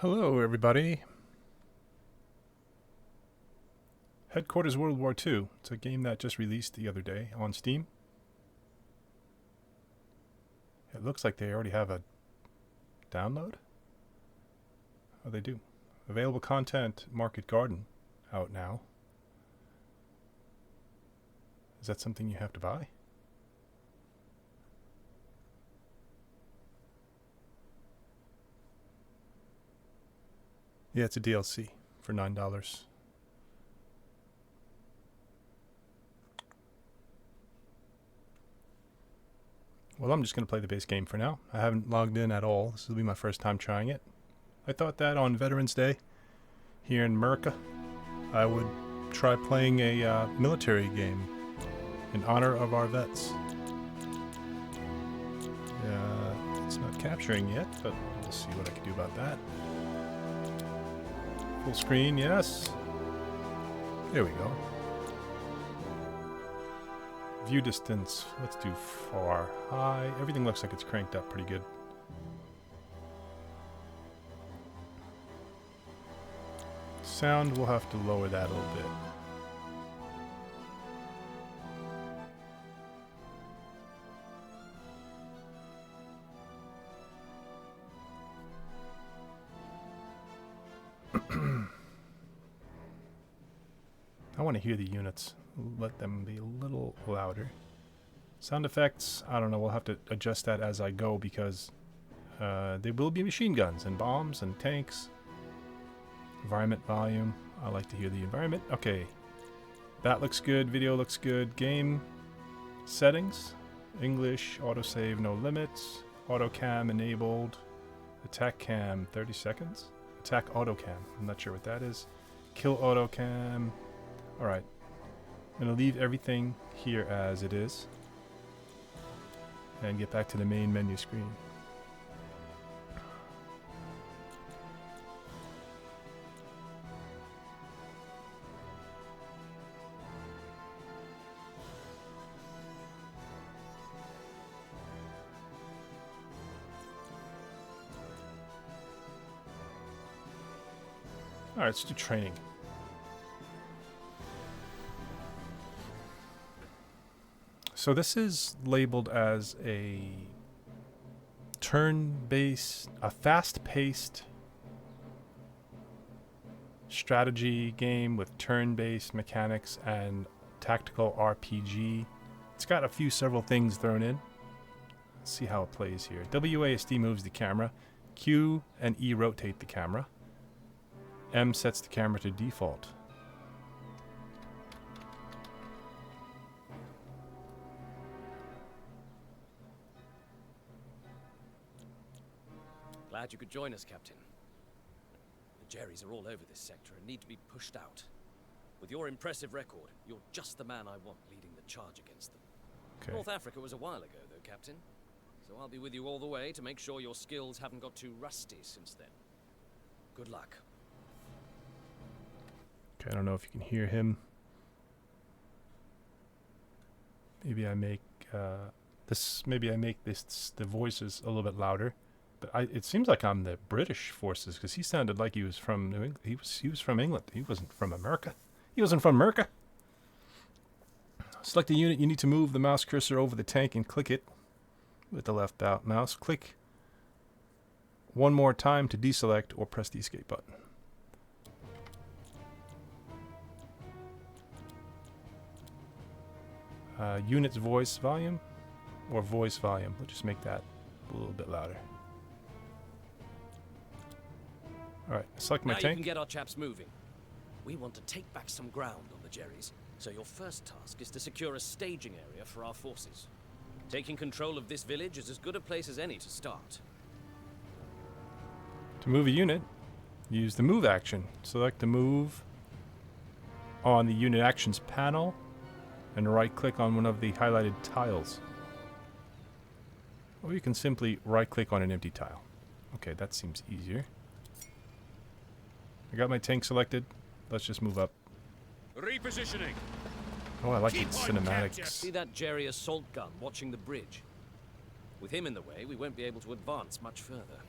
Hello, everybody. Headquarters World War II. It's a game that just released the other day on Steam. It looks like they already have a download. Oh, they do. Available content, Market Garden, out now. Is that something you have to buy? Yeah, it's a DLC for $9. Well, I'm just going to play the base game for now. I haven't logged in at all. This will be my first time trying it. I thought that on Veterans Day here in America, I would try playing a military game in honor of our vets. It's not capturing yet, but we'll see what I can do about that. Full screen, yes. There we go. View distance, let's do far, high. Everything looks like it's cranked up pretty good. Sound, we'll have to lower that a little bit. I want to hear the units. Let them be a little louder. Sound effects, I don't know, we'll have to adjust that as I go because there will be machine guns and bombs and tanks. Environment volume, I like to hear the environment. Okay, that looks good, video looks good. Game settings, English, autosave, no limits. Auto cam enabled. Attack cam, 30 seconds. Attack auto cam, I'm not sure what that is. Kill auto cam. Alright, I'm going to leave everything here as it is and get back to the main menu screen. Alright, let's do training. So this is labeled as a turn-based, a fast-paced strategy game with turn-based mechanics and tactical RPG. It's got several things thrown in. Let's see how it plays here. WASD moves the camera. Q and E rotate the camera. M sets the camera to default. Glad you could join us, Captain. The Jerrys are all over this sector and need to be pushed out. With your impressive record, you're just the man I want leading the charge against them. Okay. North Africa was a while ago, though, Captain. So I'll be with you all the way to make sure your skills haven't got too rusty since then. Good luck. Okay, I don't know if you can hear him. Maybe I make the voices a little bit louder. But it seems like I'm the British forces because he sounded like he was from New England. He was from England. He wasn't from America. He wasn't from America. Select a unit. You need to move the mouse cursor over the tank and click it with the left mouse. Click one more time to deselect or press the escape button. Unit's voice volume or voice volume. We'll just make that a little bit louder. Alright, select my now tank. You can get our chaps moving. We want to take back some ground on the Jerrys, so your first task is to secure a staging area for our forces. Taking control of this village is as good a place as any to start. To move a unit, use the move action. Select the move on the unit actions panel and right click on one of the highlighted tiles. Or you can simply right click on an empty tile. Okay, that seems easier. I got my tank selected. Let's just move up. Repositioning. Oh, I like its cinematics. See that Jerry assault gun watching the bridge? With him in the way, we won't be able to advance much further.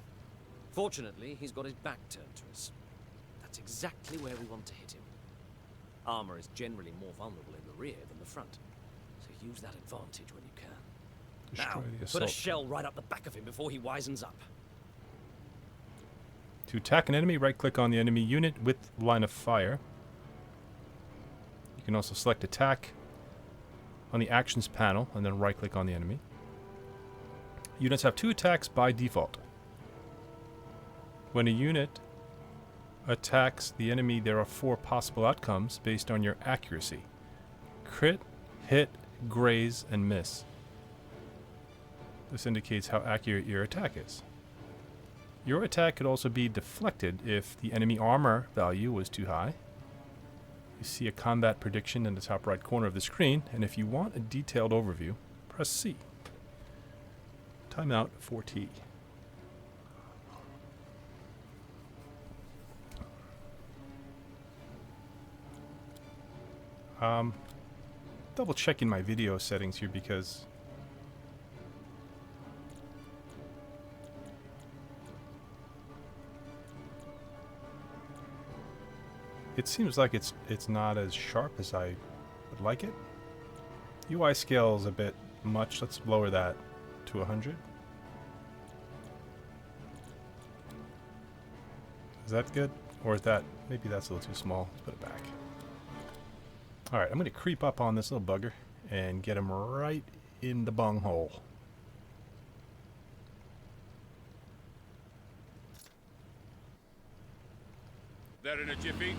Fortunately, he's got his back turned to us. That's exactly where we want to hit him. Armor is generally more vulnerable in the rear than the front, so use that advantage when you can. Destroy Now, the put a assault. shell right up the back of him before he wisens up. To attack an enemy, right-click on the enemy unit with line of fire. You can also select attack on the actions panel and then right-click on the enemy. Units have 2 attacks by default. When a unit attacks the enemy, there are 4 possible outcomes based on your accuracy: crit, hit, graze, and miss. This indicates how accurate your attack is. Your attack could also be deflected if the enemy armor value was too high. You see a combat prediction in the top right corner of the screen, and if you want a detailed overview, press C. Timeout 4T. Double checking my video settings here because it seems like it's not as sharp as I would like it. UI scale is a bit much. Let's lower that to 100. Is that good? Or is that... maybe that's a little too small. Let's put it back. Alright, I'm going to creep up on this little bugger and get him right in the bunghole. There in a jiffy.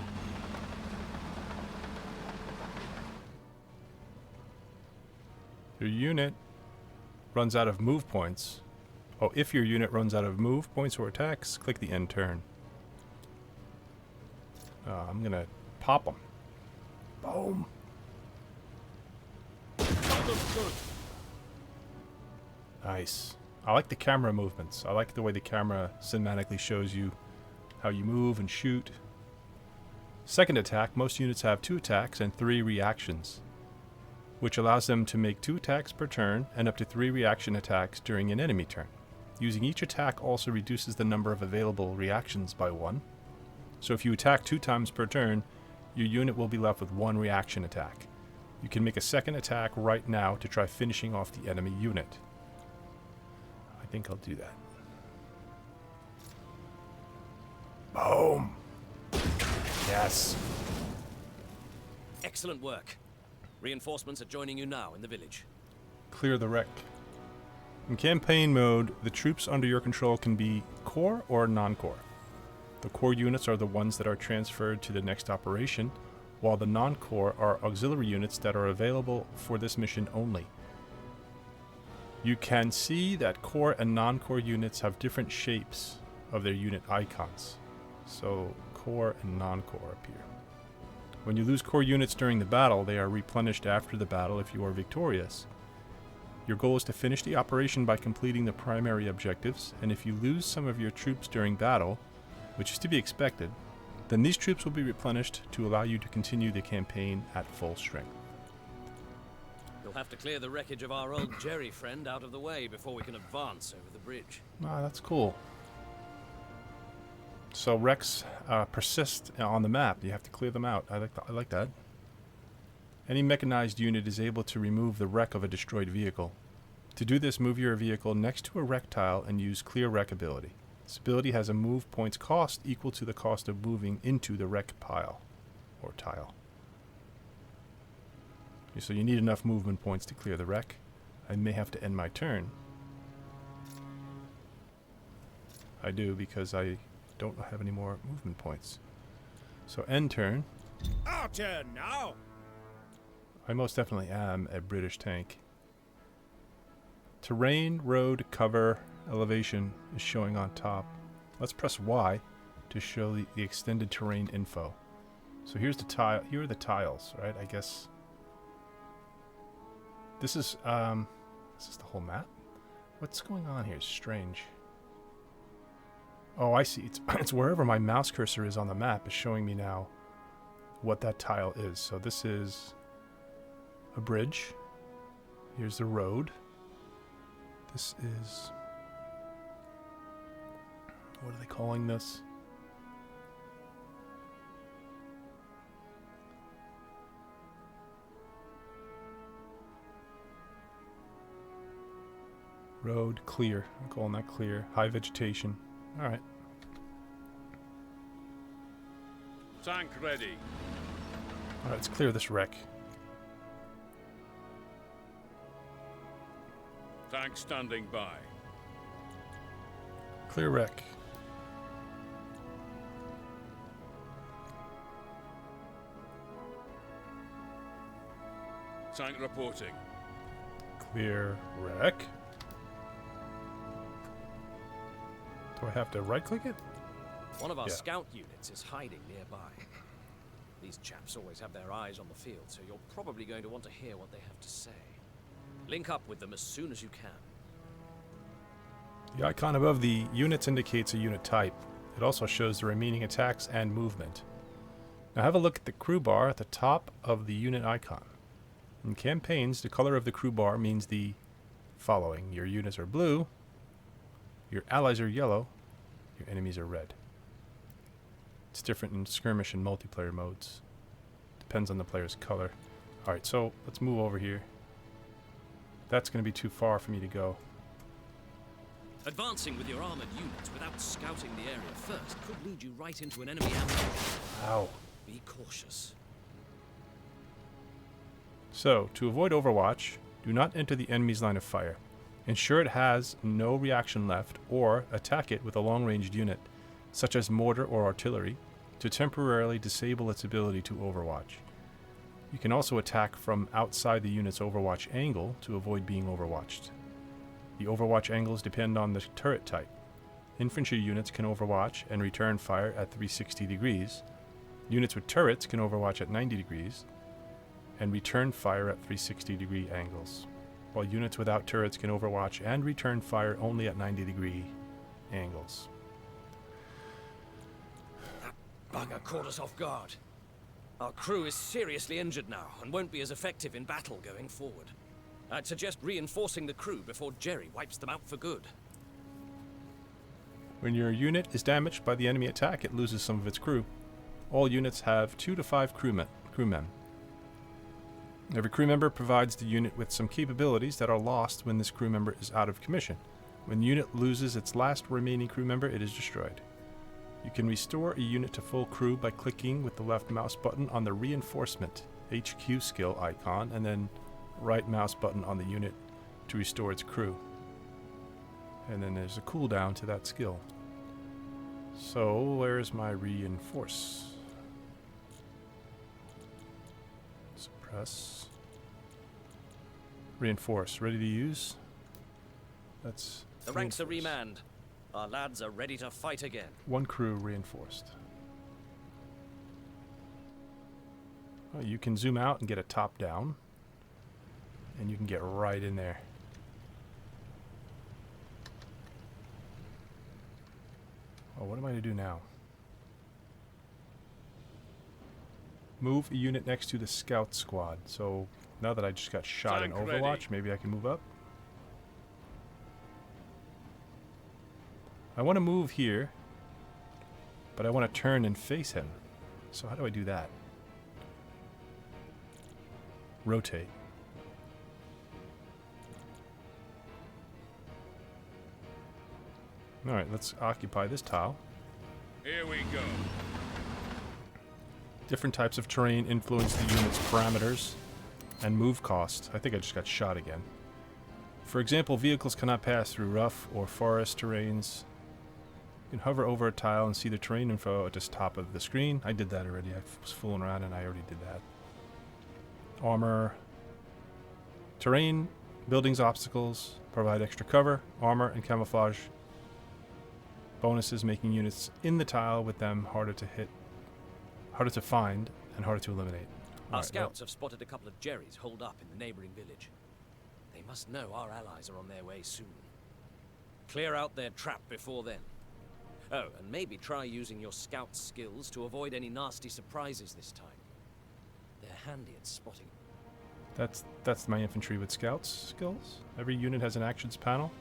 Your unit runs out of move points. Oh, if your unit runs out of move points or attacks, click the end turn. I'm going to pop him. Boom. Nice. I like the camera movements. I like the way the camera cinematically shows you how you move and shoot. Second attack, most units have 2 attacks and 3 reactions, which allows them to make 2 attacks per turn and up to 3 reaction attacks during an enemy turn. Using each attack also reduces the number of available reactions by 1. So if you attack 2 times per turn, your unit will be left with 1 reaction attack. You can make a second attack right now to try finishing off the enemy unit. I think I'll do that. Boom! Yes. Excellent work. Reinforcements are joining you now in the village. Clear the wreck. In campaign mode, the troops under your control can be core or non-core. The core units are the ones that are transferred to the next operation, while the non-core are auxiliary units that are available for this mission only. You can see that core and non-core units have different shapes of their unit icons. So core and non-core appear. When you lose core units during the battle, they are replenished after the battle if you are victorious. Your goal is to finish the operation by completing the primary objectives, and if you lose some of your troops during battle, which is to be expected, then these troops will be replenished to allow you to continue the campaign at full strength. You'll have to clear the wreckage of our old Jerry friend out of the way before we can advance over the bridge. Ah, that's cool. So wrecks persist on the map. You have to clear them out. I like that. Any mechanized unit is able to remove the wreck of a destroyed vehicle. To do this, move your vehicle next to a wreck tile and use clear wreck ability. This ability has a move points cost equal to the cost of moving into the wreck pile or tile. So you need enough movement points to clear the wreck. I may have to end my turn. I do because I don't have any more movement points. So end turn. Our turn now. I most definitely am a British tank. Terrain, road, cover, elevation is showing on top. Let's press Y to show the extended terrain info. So here's the tile. Here are the tiles, right? I guess this is the whole map. What's going on here? It's strange. Oh, I see. It's wherever my mouse cursor is on the map is showing me now what that tile is. So this is a bridge. Here's the road. This is What are they calling this? Road clear. I'm calling that clear. High vegetation. All right. Tank ready. All right, let's clear this wreck. Tank standing by. Clear wreck. Tank reporting. Clear wreck. Do I have to right-click it? One of our Yeah. scout units is hiding nearby. These chaps always have their eyes on the field, so you're probably going to want to hear what they have to say. Link up with them as soon as you can. The icon above the units indicates a unit type. It also shows the remaining attacks and movement. Now have a look at the crew bar at the top of the unit icon. In campaigns, the color of the crew bar means the following. Your units are blue, your allies are yellow, your enemies are red. It's different in skirmish and multiplayer modes. Depends on the player's color. Alright, so let's move over here. That's going to be too far for me to go. Advancing with your armored units without scouting the area first could lead you right into an enemy ambush. Ow. Be cautious. So, to avoid overwatch, do not enter the enemy's line of fire. Ensure it has no reaction left, or attack it with a long-ranged unit, such as mortar or artillery, to temporarily disable its ability to overwatch. You can also attack from outside the unit's overwatch angle to avoid being overwatched. The overwatch angles depend on the turret type. Infantry units can overwatch and return fire at 360 degrees. Units with turrets can overwatch at 90 degrees and return fire at 360 degree angles, while units without turrets can overwatch and return fire only at 90 degree angles. Bugger caught us off guard. Our crew is seriously injured now and won't be as effective in battle going forward. I'd suggest reinforcing the crew before Jerry wipes them out for good. When your unit is damaged by the enemy attack, it loses some of its crew. All units have 2 to 5 crewmen. Every crew member provides the unit with some capabilities that are lost when this crew member is out of commission. When the unit loses its last remaining crew member, it is destroyed. You can restore a unit to full crew by clicking with the left mouse button on the Reinforcement HQ skill icon and then right mouse button on the unit to restore its crew. And then there's a cooldown to that skill. So, where's my reinforce? Suppress. Reinforce. Ready to use? That's The ranks are reinforce. remanned. Our lads are ready to fight again. 1 crew reinforced. Oh, you can zoom out and get a top down. And you can get right in there. Oh, what am I to do now? Move a unit next to the scout squad. So now that I just got shot in Tank Overwatch, ready. maybe I can move up. I want to move here, but I want to turn and face him. So how do I do that? Rotate. Alright, let's occupy this tile. Here we go. Different types of terrain influence the unit's parameters and move cost. I think I just got shot again. For example, vehicles cannot pass through rough or forest terrains. You can hover over a tile and see the terrain info at the top of the screen. I did that already. I was fooling around and I already did that. Armor. Terrain, buildings, obstacles, provide extra cover, armor, and camouflage bonuses, making units in the tile with them harder to hit, harder to find, and harder to eliminate. Our Alright, scouts have spotted a couple of Jerrys holed up in the neighboring village. They must know our allies are on their way soon. Clear out their trap before then. Oh, and maybe try using your scout skills to avoid any nasty surprises this time. They're handy at spotting. That's my infantry with scouts skills. Every unit has an actions panel.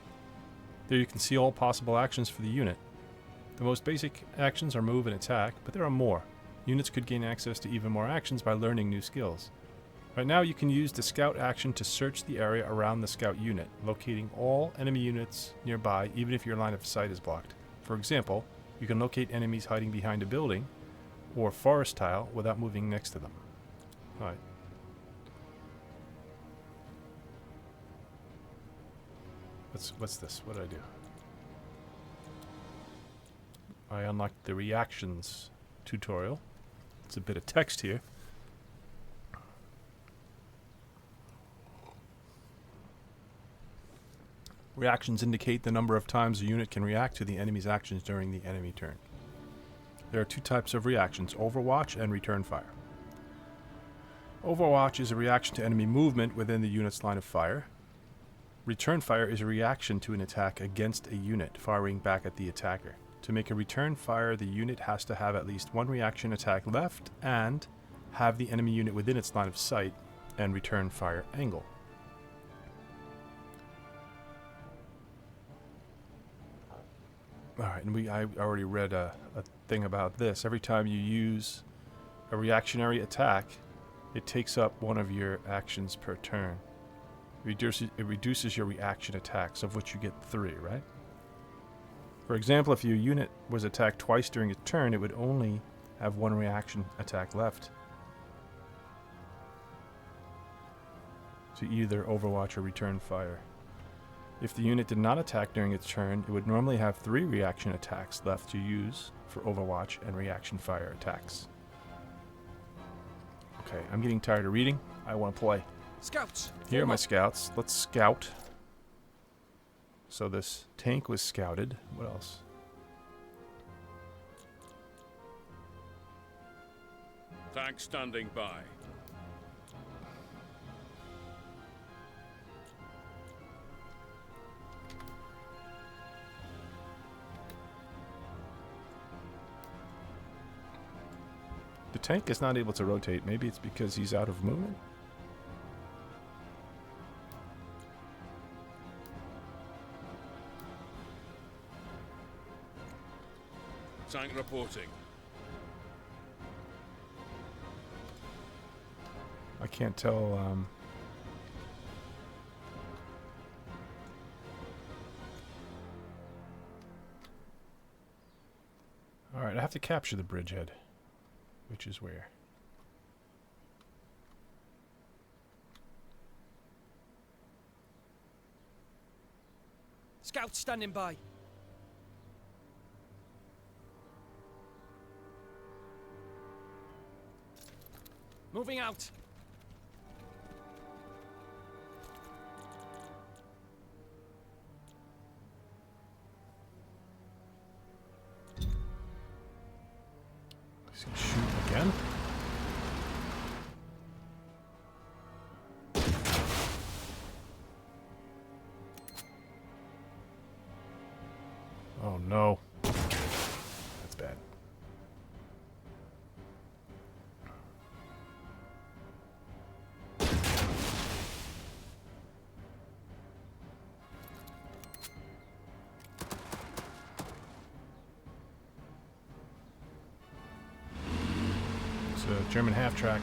There you can see all possible actions for the unit. The most basic actions are move and attack, but there are more. Units could gain access to even more actions by learning new skills. Right now you can use the scout action to search the area around the scout unit, locating all enemy units nearby even if your line of sight is blocked. For example, you can locate enemies hiding behind a building or forest tile without moving next to them. Alright. What's this? What did I do? I unlocked the reactions tutorial. It's a bit of text here. Reactions indicate the number of times a unit can react to the enemy's actions during the enemy turn. There are two types of reactions, Overwatch and Return Fire. Overwatch is a reaction to enemy movement within the unit's line of fire. Return Fire is a reaction to an attack against a unit, firing back at the attacker. To make a return fire, the unit has to have at least one reaction attack left and have the enemy unit within its line of sight and return fire angle. Alright, and I already read a thing about this. Every time you use a reactionary attack, it takes up one of your actions per turn. It reduces your reaction attacks, of which you get 3, right? For example, if your unit was attacked twice during a turn, it would only have one reaction attack left to either Overwatch or Return Fire. If the unit did not attack during its turn, it would normally have 3 reaction attacks left to use for Overwatch and Reaction Fire attacks. Okay, I'm getting tired of reading. I want to play. Scouts! Here are my scouts. Let's scout. So this tank was scouted. What else? Tank standing by. The tank is not able to rotate. Maybe it's because he's out of movement? Tank reporting. I can't tell. Alright, I have to capture the bridgehead. Which is where? Scouts standing by. Moving out. He's gonna shoot again. Oh no. That's bad. It's a German half-track.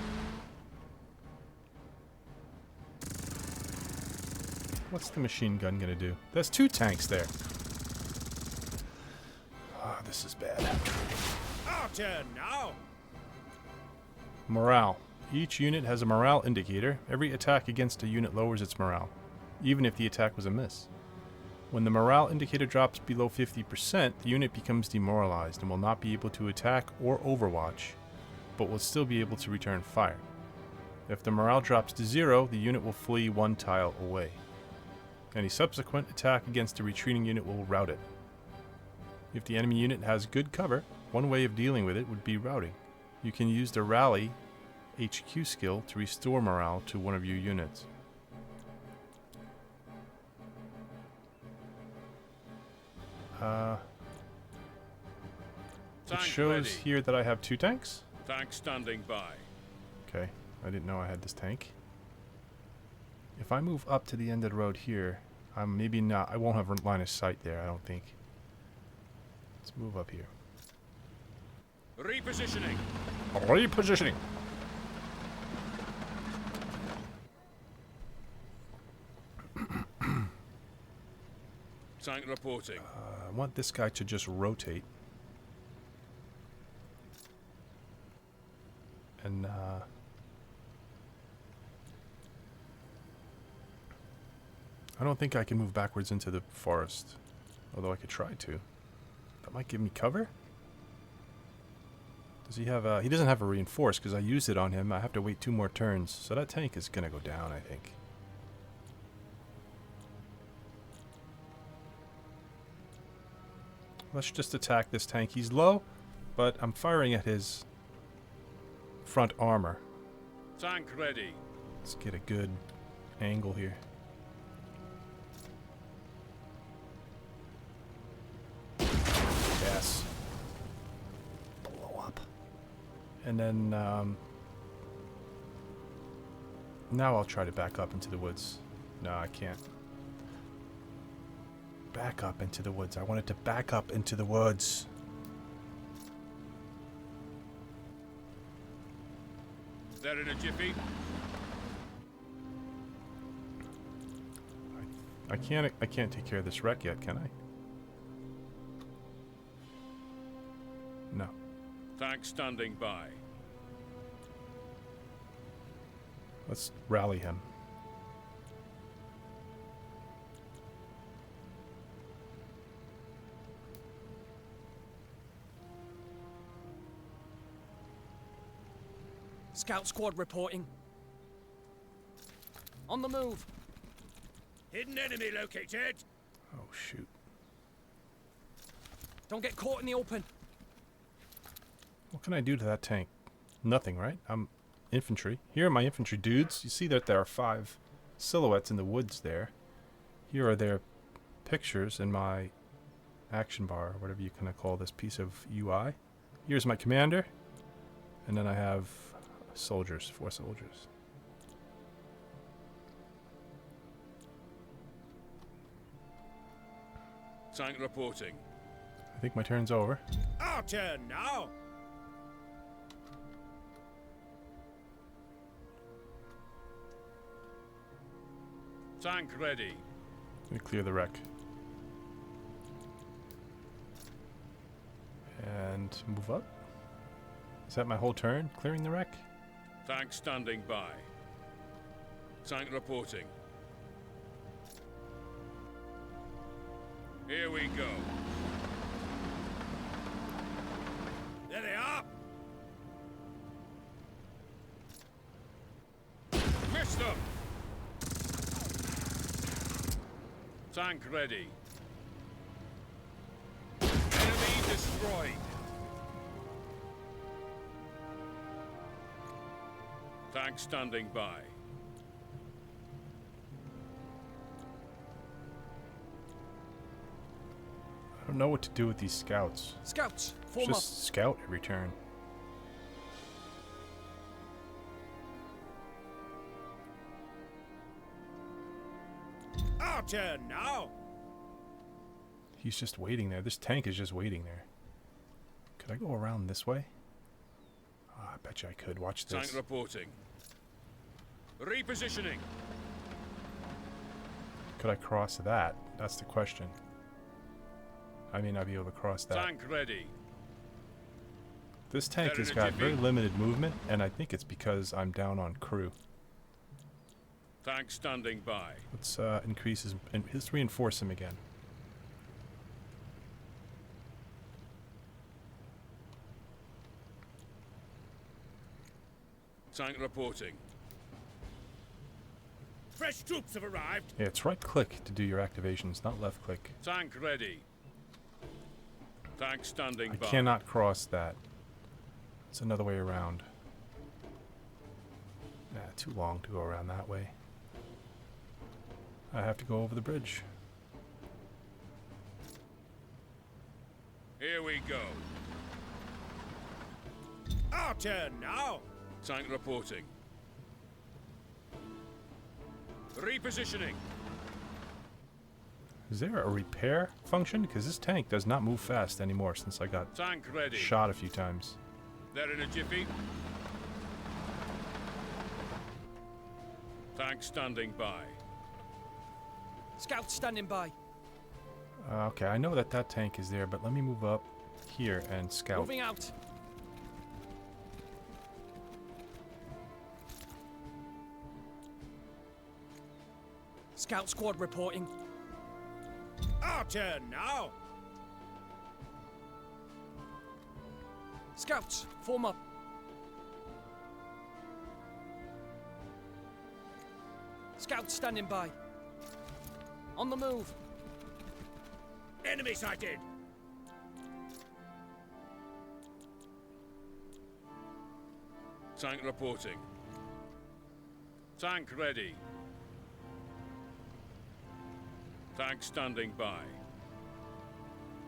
What's the machine gun gonna do? There's 2 tanks there. Ah, this is bad. Our turn now. Morale. Each unit has a morale indicator. Every attack against a unit lowers its morale, even if the attack was a miss. When the morale indicator drops below 50%, the unit becomes demoralized and will not be able to attack or overwatch, but will still be able to return fire. If the morale drops to 0, the unit will flee 1 tile away. Any subsequent attack against a retreating unit will rout it. If the enemy unit has good cover, one way of dealing with it would be routing. You can use the Rally HQ skill to restore morale to one of your units. It Tank shows ready. here that I have 2 tanks. Tank standing by. Okay, I didn't know I had this tank. If I move up to the end of the road here, I'm maybe not. I won't have line of sight there, I don't think. Let's move up here. Repositioning. Repositioning. Tank reporting. I want this guy to just rotate. And, I don't think I can move backwards into the forest. Although I could try to. That might give me cover? Does he have a... He doesn't have a reinforced because I used it on him. I have to wait 2 more turns. So that tank is going to go down, I think. Let's just attack this tank. He's low, but I'm firing at his front armor. Tank ready. Let's get a good angle here. Yes. Blow up. And then, now I'll try to back up into the woods. No, I can't. Back up into the woods. I wanted to back up into the woods. They're in a jiffy. I can't take care of this wreck yet, can I? No. Tank standing by. Let's rally him. Scout squad reporting. On the move. Hidden enemy located. Oh, shoot. Don't get caught in the open. What can I do to that tank? Nothing, right? I'm infantry. Here are my infantry dudes. You see that there are 5 silhouettes in the woods there. Here are their pictures in my action bar, whatever you kind of call this piece of UI. Here's my commander. And then I have soldiers, 4 soldiers. Tank reporting. I think my turn's over. Our turn now. Tank ready. Let me clear the wreck. And move up. Is that my whole turn, clearing the wreck? Tank standing by. Tank reporting. Here we go. There they are. Missed them. Tank ready. Enemy destroyed. Tank standing by. I don't know what to do with these scouts. Scouts, form up. Just scout every turn. Our turn now. He's just waiting there. This tank is just waiting there. Could I go around this way? Oh, I bet you I could. Watch this. Tank reporting. Repositioning. Could I cross that? That's the question. I may not be able to cross that. Tank ready. This tank They're has in a got jiffy. very limited movement, and I think it's because I'm down on crew. Tank standing by. Let's increase his... and let's reinforce him again. Tank reporting. Fresh troops have arrived. Yeah, it's right click to do your activations, not left click. Tank ready. Tank standing I by. cannot cross that. It's another way around. Nah, too long to go around that way. I have to go over the bridge. Here we go. Our turn now. Tank reporting. Repositioning. Is there a repair function? Because this tank does not move fast anymore since I got Tank ready. shot a few times. They're in a jiffy. Tank standing by. Scouts standing by. Okay, I know that that tank is there, but let me move up here and scout. Moving out. Scout squad reporting. Our turn now. Scouts, form up. Scouts standing by. On the move. Enemy sighted. Tank reporting. Tank ready. Tank standing by.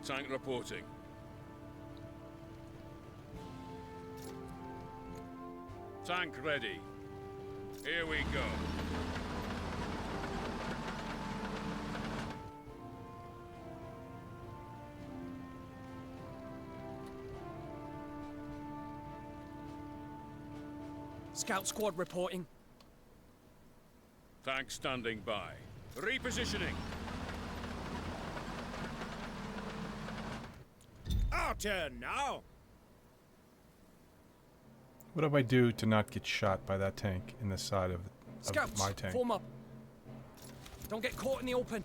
Tank reporting. Tank ready. Here we go. Scout squad reporting. Tank standing by. Repositioning. Our turn now. What do I do to not get shot by that tank in the side of Scouts, my tank? form up. Don't get caught in the open.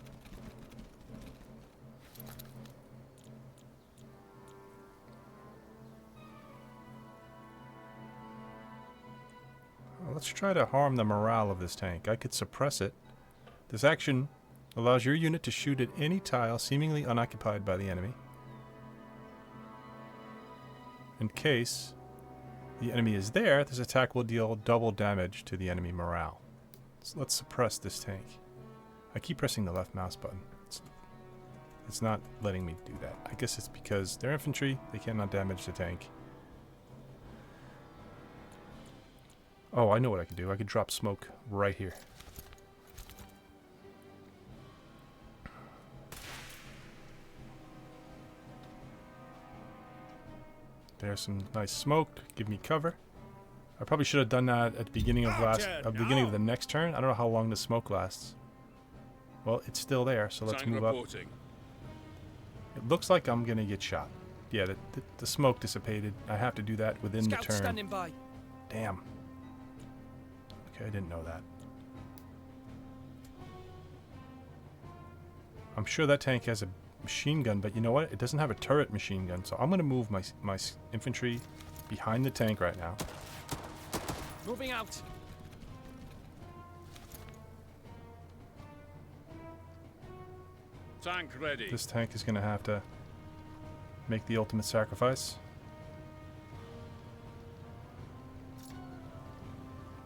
Well, let's try to harm the morale of this tank. I could suppress it. This action allows your unit to shoot at any tile seemingly unoccupied by the enemy. In case the enemy is there, this attack will deal double damage to the enemy morale. So let's suppress this tank. I keep pressing the left mouse button. It's not letting me do that. I guess it's because they're infantry, they cannot damage the tank. Oh, I know what I could do. I could drop smoke right here. There's some nice smoke. Give me cover. I probably should have done that at the beginning of beginning of the next turn. I don't know how long the smoke lasts. Well, it's still there, so let's move up. It looks like I'm gonna get shot. Yeah, the smoke dissipated. I have to do that within the Scouts turn. standing by. Damn. Okay, I didn't know that. I'm sure that tank has a machine gun, but you know what? It doesn't have a turret machine gun, so I'm going to move my infantry behind the tank right now. Moving out. Tank ready. This tank is going to have to make the ultimate sacrifice.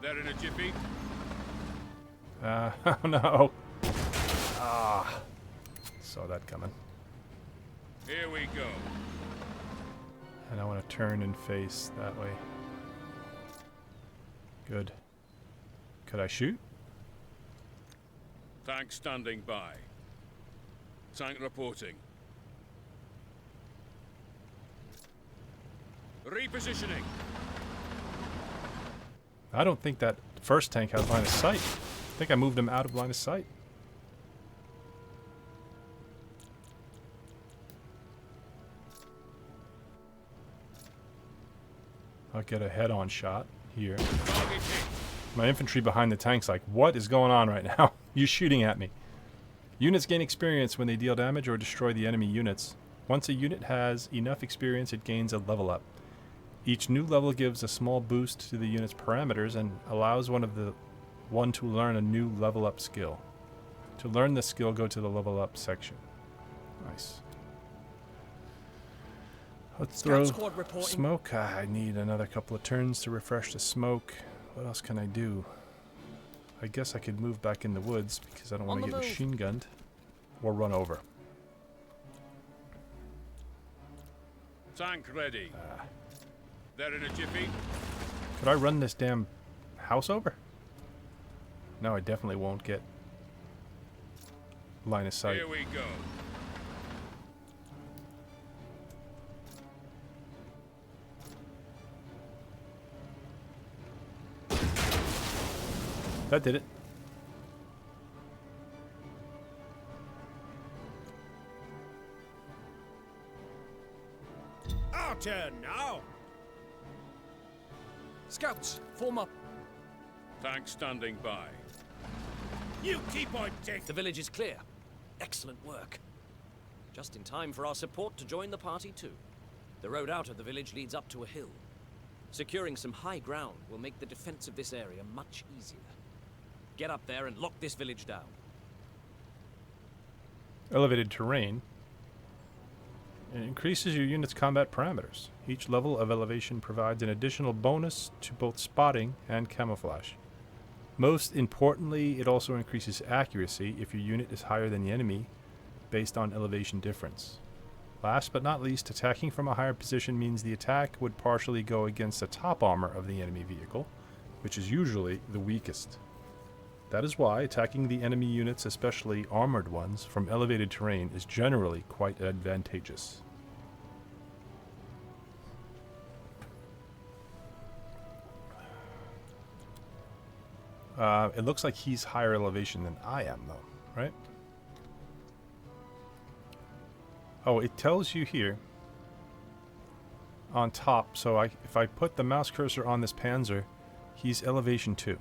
They're in a jiffy. Oh no. Ah. Saw that coming. Here we go. And I want to turn and face that way. Good. Could I shoot? Tank standing by. Tank reporting. Repositioning. I don't think that first tank has line of sight. I think I moved him out of line of sight. I'll get a head-on shot here. My infantry behind the tank's like, what is going on right now? You shooting at me. Units gain experience when they deal damage or destroy the enemy units. Once a unit has enough experience, it gains a level up. Each new level gives a small boost to the unit's parameters and allows one to learn a new level up skill. To learn the skill, go to the level up section. Nice. Let's throw smoke. I need another couple of turns to refresh the smoke. What else can I do? I guess I could move back in the woods because I don't want to get machine gunned or run over. Tank ready. They're in a jiffy. Could I run this damn house over? No, I definitely won't get line of sight. Here we go. That did it. Our turn now. Scouts, form up. Tank standing by. You keep on taking. The village is clear. Excellent work. Just in time for our support to join the party too. The road out of the village leads up to a hill. Securing some high ground will make the defense of this area much easier. Get up there and lock this village down. Elevated terrain. It increases your unit's combat parameters. Each level of elevation provides an additional bonus to both spotting and camouflage. Most importantly, it also increases accuracy if your unit is higher than the enemy based on elevation difference. Last but not least, attacking from a higher position means the attack would partially go against the top armor of the enemy vehicle, which is usually the weakest. That is why attacking the enemy units, especially armored ones, from elevated terrain is generally quite advantageous. It looks like he's higher elevation than I am, though, right? Oh, it tells you here on top. So if I put the mouse cursor on this Panzer, he's elevation 2.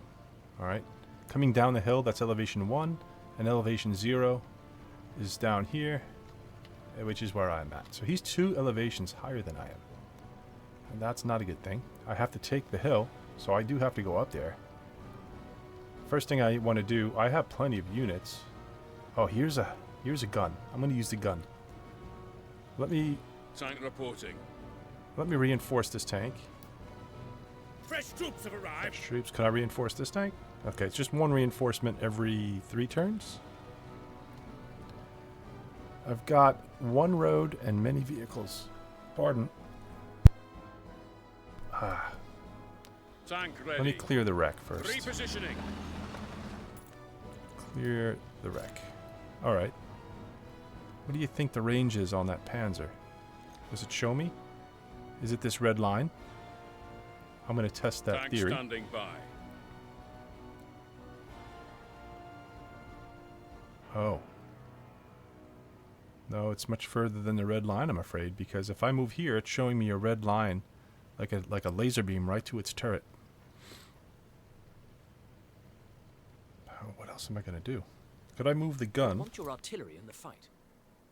All right. Coming down the hill, that's elevation 1, and elevation 0 is down here, which is where I'm at. So he's 2 elevations higher than I am. And that's not a good thing. I have to take the hill, so I do have to go up there. First thing I want to do, I have plenty of units. Oh, here's a gun. I'm going to use the gun. Let me Tank reporting. reinforce this tank. Fresh troops have arrived. Fresh troops. Can I reinforce this tank? Okay, it's just 1 reinforcement every 3 turns. I've got 1 road and many vehicles. Pardon. Tank ready. Let me clear the wreck first. Repositioning. Clear the wreck. Alright. What do you think the range is on that Panzer? Does it show me? Is it this red line? I'm going to test that Tank theory. standing by. Oh. No, it's much further than the red line, I'm afraid, because if I move here, it's showing me a red line, like a laser beam right to its turret. Oh, what else am I going to do? Could I move the You gun? want your artillery in the fight,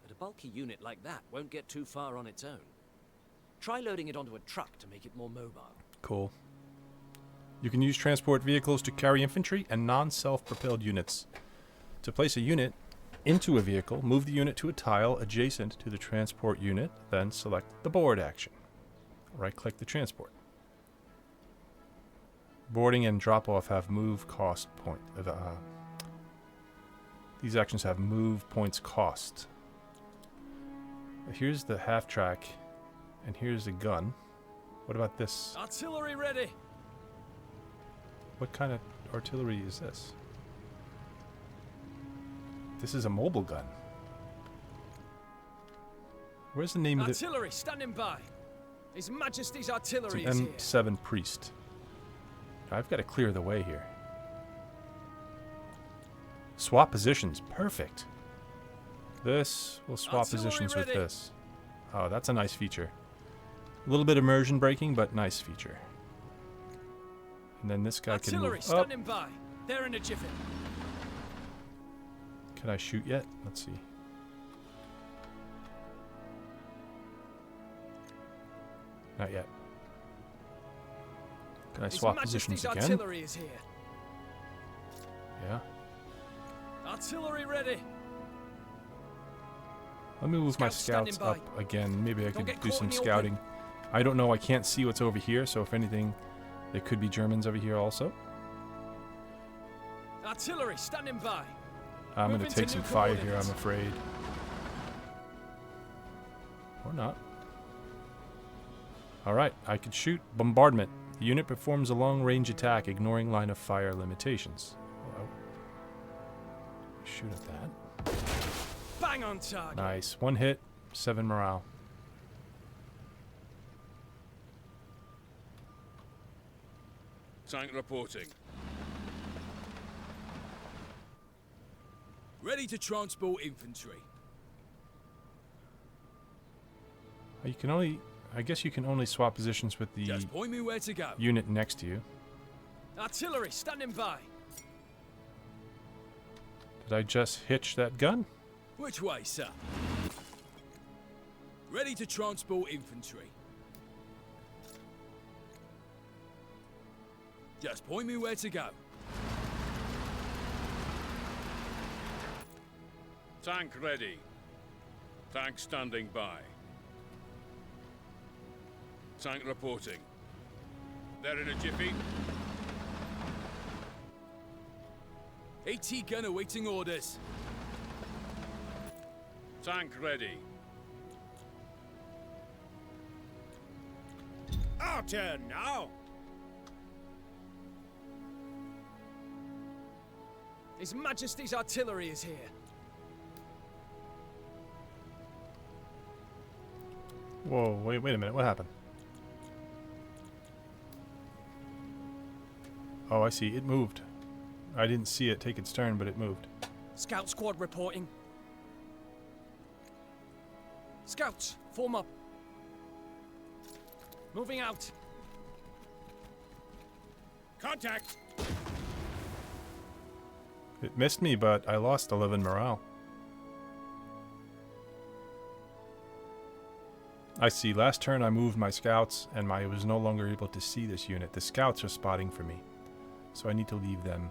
but a bulky unit like that won't get too far on its own. Try loading it onto a truck to make it more mobile. Cool. You can use transport vehicles to carry infantry and non-self-propelled units. To place a unit into a vehicle, move the unit to a tile adjacent to the transport unit, then select the board action. Right-click the transport. Boarding and drop-off have move cost point. These actions have move points cost. Here's the half-track, and here's the gun. What about this? Artillery ready. What kind of artillery is this? This is a mobile gun. Where's the name of it? Artillery standing by. His Majesty's It's artillery an is here. M7 Priest. I've got to clear the way here. Swap positions. Perfect. This will swap Artillery positions with ready. this. Oh, that's a nice feature. A little bit immersion breaking, but nice feature. And then this guy can Artillery move up. standing by. They're in a jiffy. Can I shoot yet? Let's see. Not yet. Can I His swap Majesty's positions again? artillery is here. Yeah. Artillery ready. Let me move my Scouts standing scouts up again. Maybe I Don't could get do caught some in the open. scouting. I don't know. I can't see what's over here, so if anything, there could be Germans over here also. Artillery standing by. I'm Move going to into take some new fire here, coordinates. I'm afraid. Or not. Alright, I could shoot. Bombardment. The unit performs a long-range attack, ignoring line-of-fire limitations. Hello. shoot at that. Bang on target. Nice. 1 hit, 7 morale. Tank reporting. Ready to transport infantry. You can only... I guess you can only swap positions with the Just point me where to go. unit next to you. Artillery standing by. Did I just hitch that gun? Which way, sir? Ready to transport infantry. Just point me where to go. Tank ready. Tank standing by. Tank reporting. They're in a jiffy. AT gun awaiting orders. Tank ready. Our turn now. His Majesty's artillery is here. Whoa, wait a minute. What happened? Oh, I see. It moved. I didn't see it take its turn, but it moved. Scout squad reporting. Scouts, form up. Moving out. Contact. It missed me, but I lost 11 morale. I see. Last turn I moved my scouts, and I was no longer able to see this unit. The scouts are spotting for me, so I need to leave them.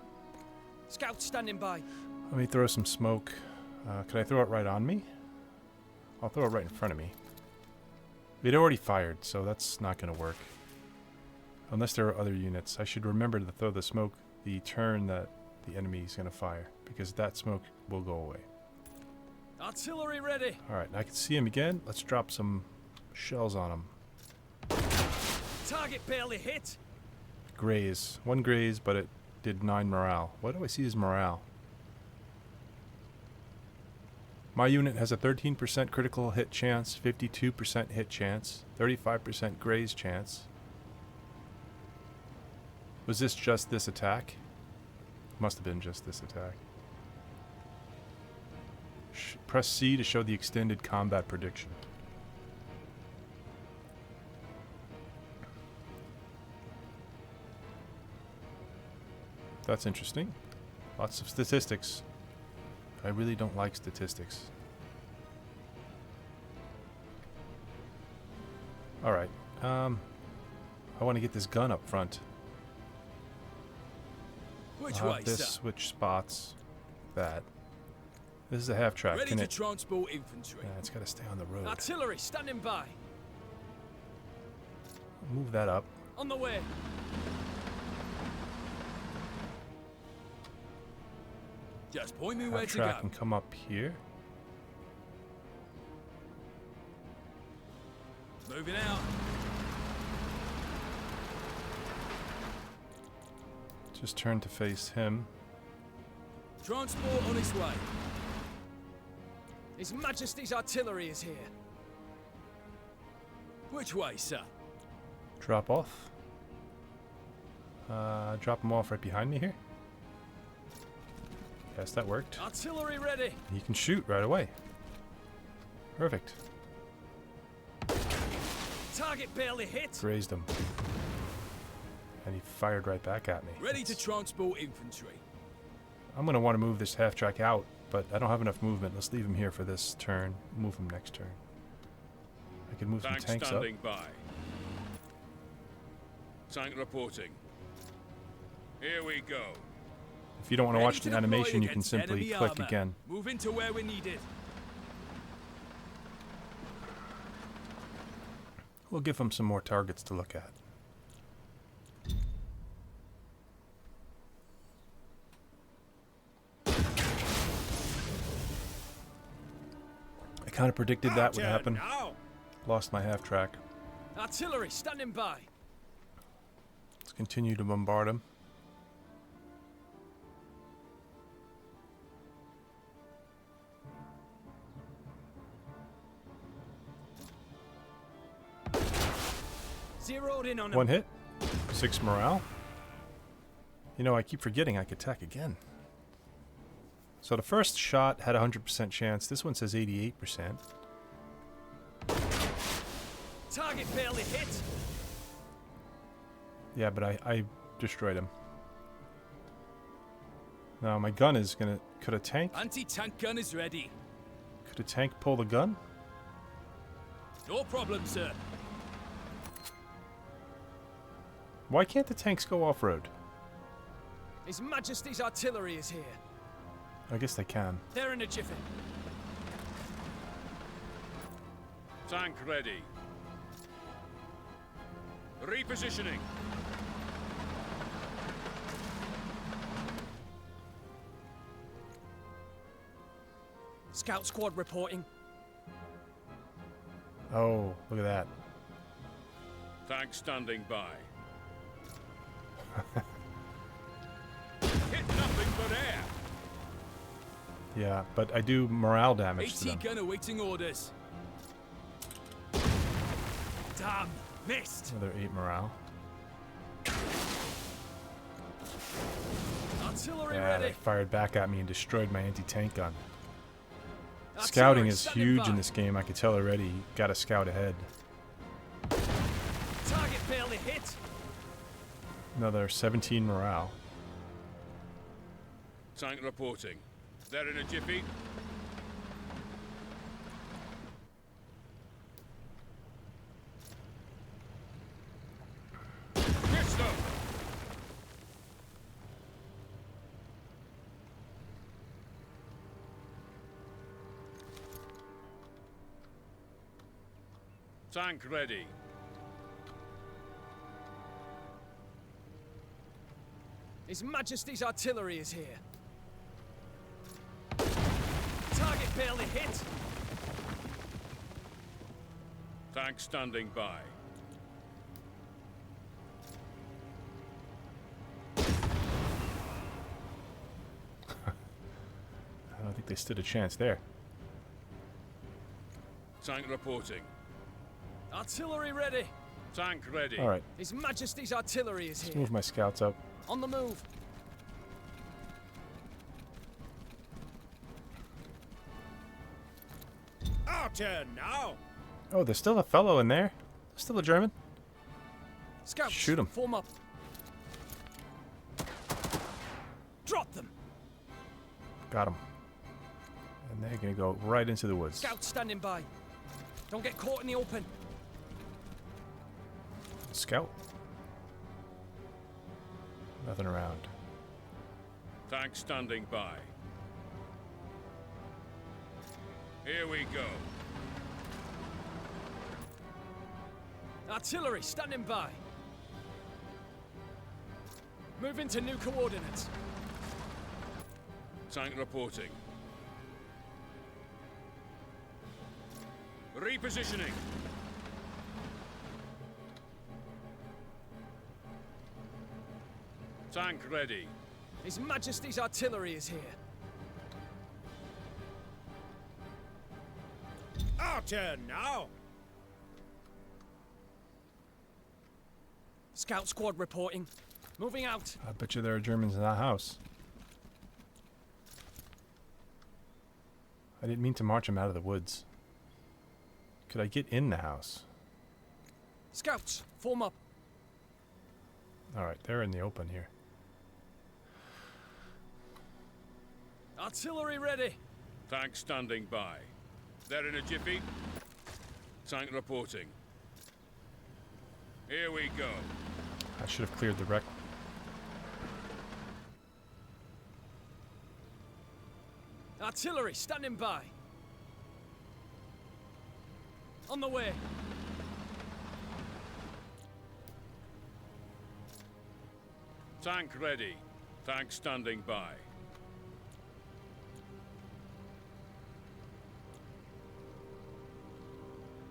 Scouts standing by. Let me throw some smoke. Can I throw it right on me? I'll throw it right in front of me. It already fired, so that's not going to work. Unless there are other units. I should remember to throw the smoke the turn that the enemy is going to fire, because that smoke will go away. Artillery ready. Alright, I can see him again. Let's drop some shells on him. Target barely hit. Graze. 1 graze, but it did 9 morale. What do I see as morale? My unit has a 13% critical hit chance, 52% hit chance, 35% graze chance. Was this just this attack? Must have been just this attack. Press C to show the extended combat prediction. That's interesting. Lots of statistics. I really don't like statistics. Alright. I want to get this gun up front. Which I'll way, have this sir? switch spots. That. This is a half track. Ready Can to it? transport infantry. Yeah, it's got to stay on the road. Artillery standing by. Move that up. On the way. Just point me where Half to track go. can come up here. Moving out. Just turn to face him. Transport on its way. His Majesty's artillery is here. Which way, sir? Drop off. Drop him off right behind me here. Yes, that worked. Artillery ready. He can shoot right away. Perfect. Target barely hit. Grazed him. And he fired right back at me. Ready to transport infantry. I'm going to want to move this half track out, but I don't have enough movement. Let's leave him here for this turn. Move him next turn. I can move some Tank tanks up. standing by. Tank reporting. Here we go. If you don't want to Ready watch to the deploy animation, you can against simply enemy click armor. again. Move into where we're needed. We'll give him some more targets to look at. I kind of predicted that would happen. Now. Lost my half track. Artillery standing by. Let's continue to bombard him. Zeroed in on him. One hit. 6 morale. You know, I keep forgetting I could attack again. So the first shot had a 100% chance. This one says 88%. Target barely hit. Yeah, but I destroyed him. Now my gun is gonna... Could a tank? Anti-tank gun is ready. Could a tank pull the gun? No problem, sir. Why can't the tanks go off-road? His Majesty's artillery is here. I guess they can. They're in a jiffy. Tank ready. Repositioning. Scout squad reporting. Oh, look at that. Tank standing by. Hit nothing but air. Yeah, but I do morale damage to AT them. gun awaiting orders. Damn, missed. Another 8 morale. Artillery Yeah, they ready. fired back at me and destroyed my anti-tank gun. Artillery Scouting is standing huge by. in this game. I could tell already. Got to scout ahead. Target barely hit. Another 17 morale. Tank reporting. They're in a jiffy. Missed them. Tank ready. His Majesty's artillery is here. Target barely hit. Tank standing by. I don't think they stood a chance there. Tank reporting. Artillery ready. Tank ready. All right, His Majesty's artillery is let's here. move my scouts up. On the move. Our turn now. Oh, there's still a fellow in there. Still a German. Scouts, Shoot 'em. form up. Drop them. Got him. And they're gonna go right into the woods. Scouts standing by. Don't get caught in the open. Scout. Nothing around. Tank standing by. Here we go. Artillery standing by. Moving to new coordinates. Tank reporting. Repositioning. Tank ready. His Majesty's artillery is here. Our turn now. Scout squad reporting. Moving out. I bet you there are Germans in that house. I didn't mean to march them out of the woods. Could I get in the house? Scouts, form up. Alright, they're in the open here. Artillery ready. Tank standing by. They're in a jiffy. Tank reporting. Here we go. I should have cleared the wreck. Artillery standing by. On the way. Tank ready. Tank standing by.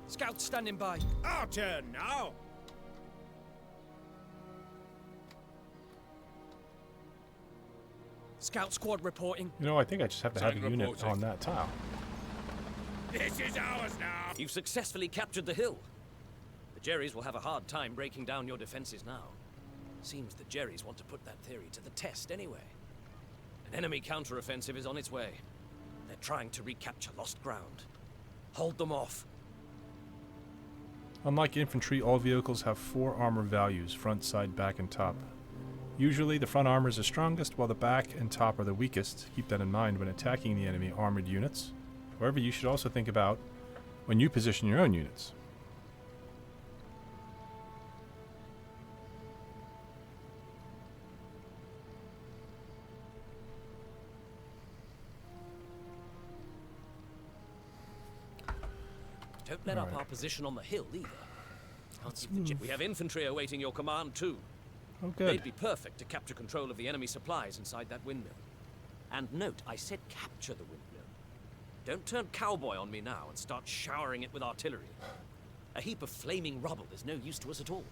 Scouts standing by. Our turn now. Scout squad reporting. You know, I think I just have to have a Tank unit reporting. on that tile. This is ours now. You've successfully captured the hill. The Jerry's will have a hard time breaking down your defenses now. Seems the Jerry's want to put that theory to the test anyway. An enemy counteroffensive is on its way. They're trying to recapture lost ground. Hold them off. Unlike infantry, all vehicles have 4 armor values, front, side, back, and top. Usually, the front armor is the strongest, while the back and top are the weakest. Keep that in mind when attacking the enemy armored units. However, you should also think about when you position your own units. Don't let up our position on the hill either. We have infantry awaiting your command too. Oh, good. They'd be perfect to capture control of the enemy supplies inside that windmill. And note, I said capture the windmill. Don't turn cowboy on me now and start showering it with artillery. A heap of flaming rubble is no use to us at all.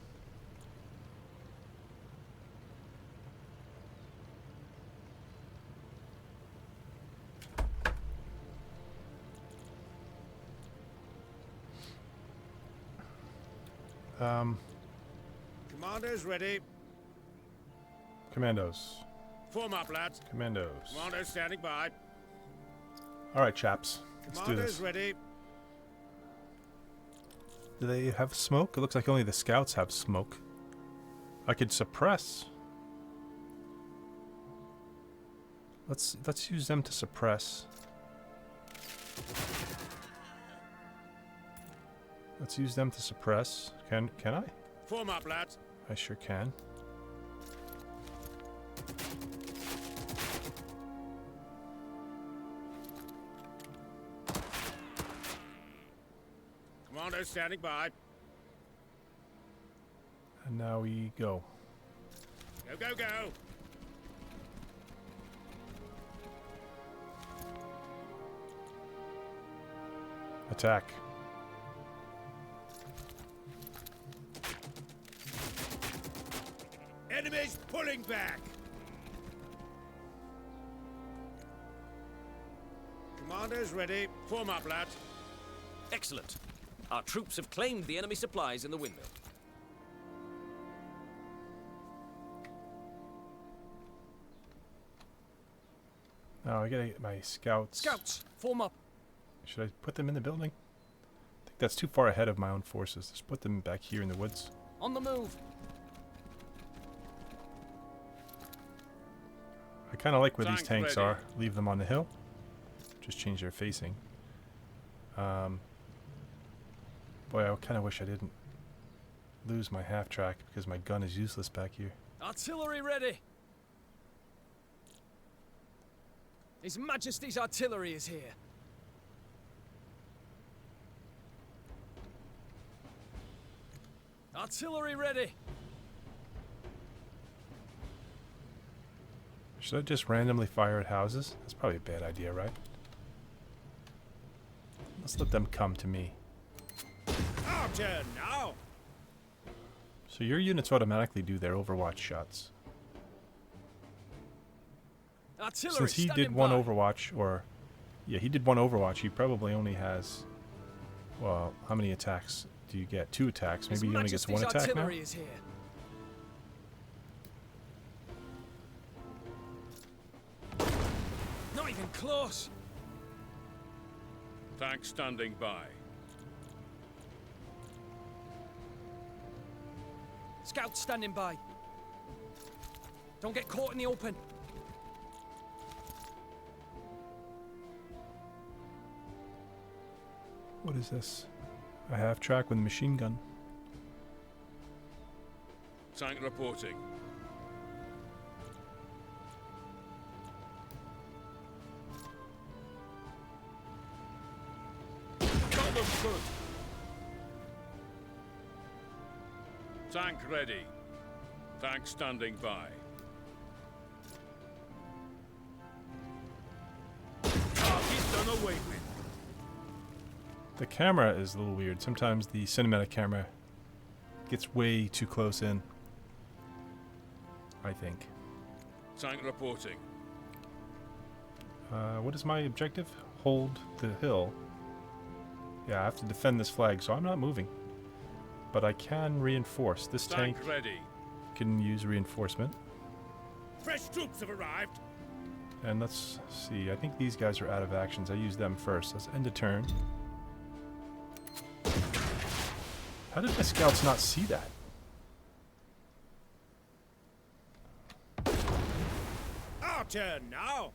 Commanders ready. Commandos. Form up, lads. Commandos. Commanders standing by. Alright, chaps. Let's do Commanders this. ready. Do they have smoke? It looks like only the scouts have smoke. I could suppress. Let's use them to suppress. Let's use them to suppress. Can I? Form up, lads. I sure can. Commanders standing by. And now we go. Go, go, go. Attack. Enemies pulling back. Commanders ready. Form up, lads. Excellent. Our troops have claimed the enemy supplies in the windmill. Now I gotta get my scouts. Scouts, form up. Should I put them in the building? I think that's too far ahead of my own forces. Just put them back here in the woods. On the move. I kind of like where these Tank tanks ready. are. Leave them on the hill. Just change their facing. Boy, I kind of wish I didn't lose my half-track because my gun is useless back here. Artillery ready. His Majesty's artillery is here. Artillery ready. Should I just randomly fire at houses? That's probably a bad idea, right? Let's let them come to me. Our turn now. So your units automatically do their Overwatch shots. Artillery Since he standing did one by. Overwatch, or... Yeah, he did one Overwatch, he probably only has... Well, how many attacks do you get? 2 attacks. His Maybe he only gets 1 Majesty's attack now? artillery is here. Not even close. Tank standing by. Scouts standing by. Don't get caught in the open. What is this? A half-track with a machine gun. Tank reporting. Got them good. Tank ready. Tank standing by. Target done away with. The camera is a little weird. Sometimes the cinematic camera gets way too close in. I think. Tank reporting. What is my objective? Hold the hill. Yeah, I have to defend this flag, so I'm not moving. but I can reinforce. This tank Tank ready. can use reinforcement. Fresh troops have arrived. And let's see. I think these guys are out of actions. I use them first. Let's end a turn. How did my scouts not see that? Our turn now.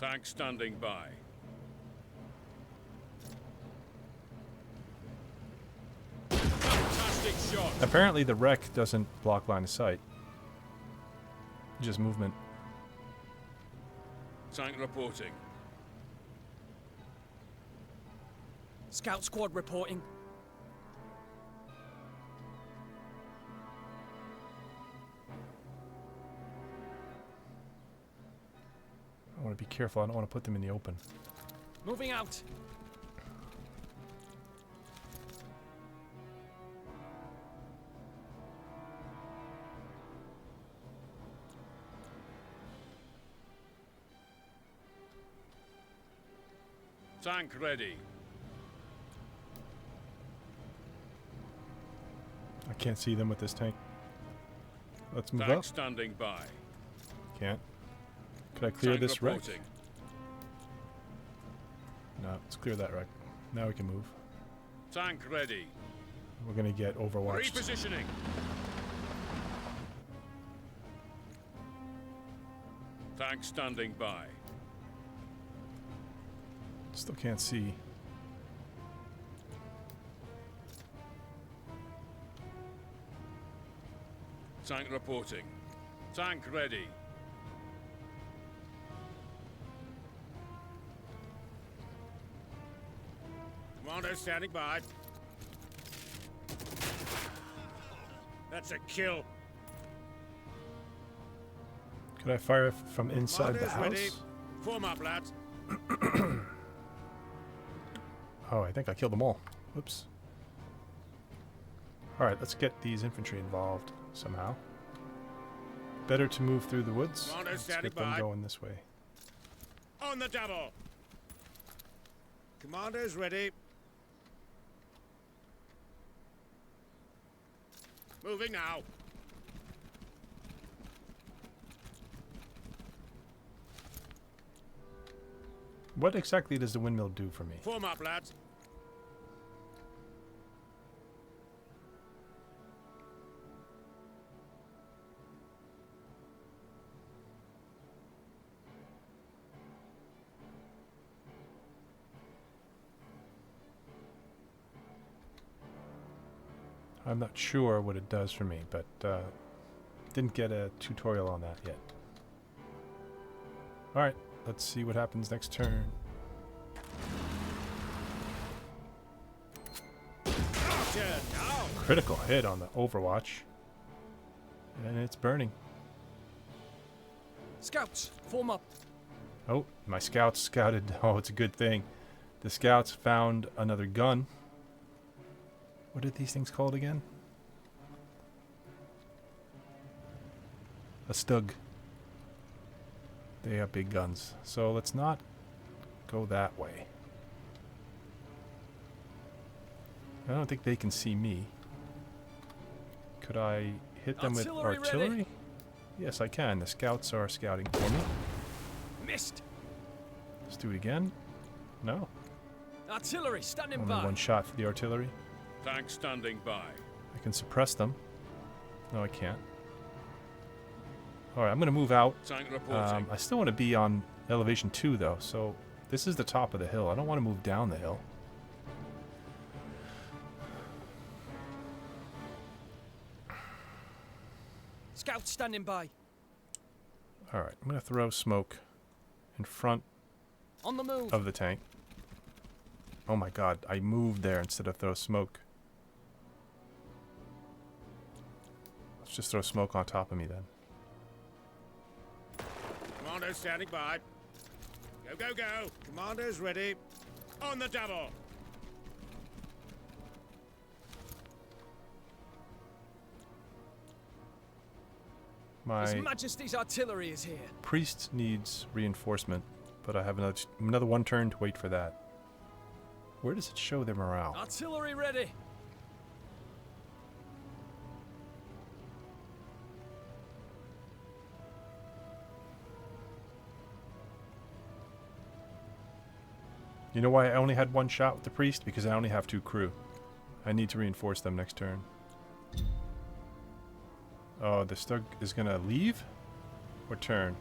Tank standing by. Fantastic shot. Apparently the wreck doesn't block line of sight. Just movement. Tank reporting. Scout squad reporting. I want to be careful. I don't want to put them in the open. Moving out. Tank ready. I can't see them with this tank. Let's move Tank up. standing by. Can't. Could I clear Tank this wreck? reporting. No, let's clear that wreck. Now we can move. Tank ready. We're gonna get overwatched. Repositioning. Tank standing by. Still can't see. Tank reporting. Tank ready. Commander standing by. That's a kill. Could I fire from inside the Commander's ready. house? Form up, lads. Oh, I think I killed them all. Whoops. Alright, let's get these infantry involved somehow. Better to move through the woods. Commander Let's standing get them by. going this way. On the double. Commander's ready. Moving now. What exactly does the windmill do for me? Form up, lads. I'm not sure what it does for me, but didn't get a tutorial on that yet. Alright, let's see what happens next turn. Our turn now. Critical hit on the Overwatch. And it's burning. Scouts, form up. Oh, my scouts scouted. Oh, it's a good thing. The scouts found another gun. What are these things called again? A stug. They have big guns. So let's not go that way. I don't think they can see me. Could I hit them with Artillery ready. artillery? Yes, I can. The scouts are scouting for me. Missed. Let's do it again. No. Artillery standing Only by. one shot for the artillery. Tank standing by. I can suppress them. No, I can't. Alright, I'm going to move out. Tank reporting. I still want to be on elevation 2, though. So this is the top of the hill. I don't want to move down the hill. Scouts standing by. Alright, I'm going to throw smoke in front On the move. of the tank. Oh my god, I moved there instead of throw smoke. Let's just throw smoke on top of me then. Commander's standing by. Go, go, go. Commander's ready. On the double. My His Majesty's artillery is here. priest needs reinforcement. But I have another one turn to wait for that. Where does it show their morale? Artillery ready. You know why I only had one shot with the priest? Because I only have 2 crew. I need to reinforce them next turn. Oh, the Stug is gonna leave? Or turn?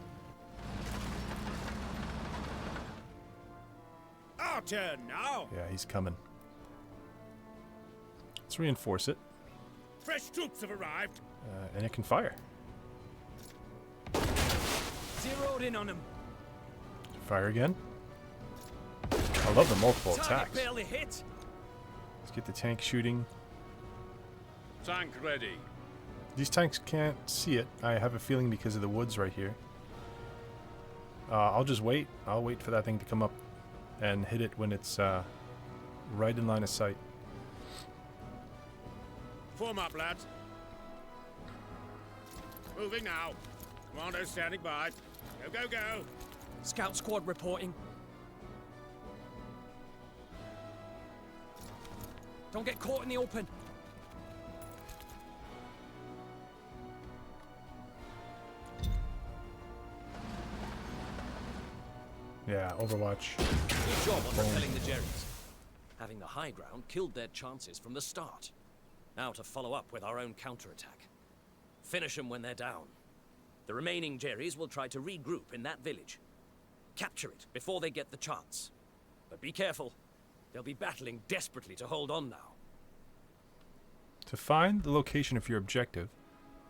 Our turn now. Yeah, he's coming. Let's reinforce it. Fresh troops have arrived. And it can fire. Zeroed in on him. Fire again. I love the multiple Target attacks. barely hit. Let's get the tank shooting. Tank ready. These tanks can't see it. I have a feeling because of the woods right here. I'll just wait. I'll wait for that thing to come up and hit it when it's right in line of sight. Form up, lads. Moving now. Commandos standing by. Go, go, go. Scout squad reporting. Don't get caught in the open. Yeah, Overwatch. Good job on repelling the Jerrys. Having the high ground killed their chances from the start. Now to follow up with our own counterattack. Finish them when they're down. The remaining Jerrys will try to regroup in that village. Capture it before they get the chance. But be careful. They'll be battling desperately to hold on now. To find the location of your objective,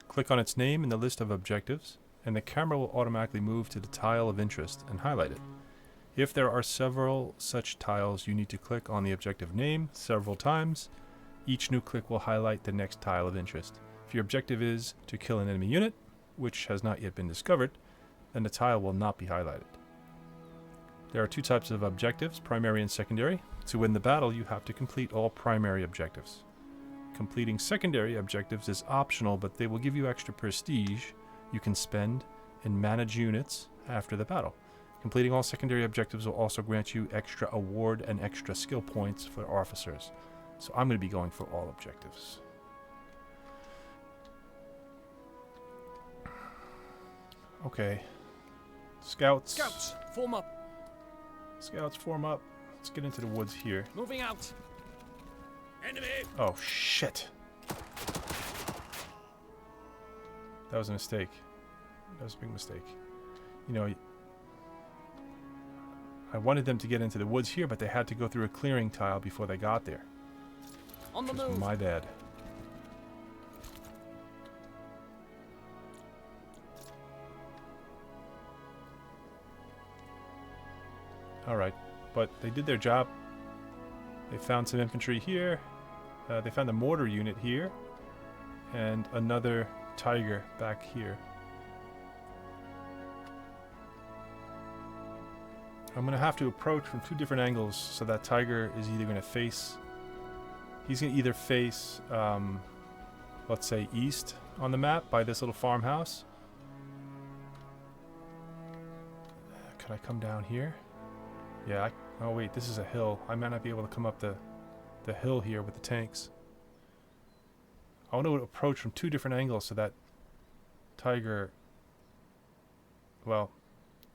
click on its name in the list of objectives, and the camera will automatically move to the tile of interest and highlight it. If there are several such tiles, you need to click on the objective name several times. Each new click will highlight the next tile of interest. If your objective is to kill an enemy unit, which has not yet been discovered, then the tile will not be highlighted. There are 2 types of objectives, primary and secondary. To win the battle, you have to complete all primary objectives. Completing secondary objectives is optional, but they will give you extra prestige you can spend and manage units after the battle. Completing all secondary objectives will also grant you extra award and extra skill points for officers. So I'm going to be going for all objectives. Okay. Scouts. Scouts, form up. Scouts, form up. Let's get into the woods here. Moving out. Enemy. Oh, shit. That was a mistake. That was a big mistake. You know, I wanted them to get into the woods here, but they had to go through a clearing tile before they got there. On the Which was move. my bad. Alright, but they did their job. They found some infantry here. They found a mortar unit here. And another tiger back here. I'm going to have to approach from 2 different angles, so that tiger is either going to face... He's going to either face, let's say, east on the map by this little farmhouse. Could I come down here? Yeah, oh wait, this is a hill. I might not be able to come up the hill here with the tanks. I want to approach from 2 different angles so that tiger... Well,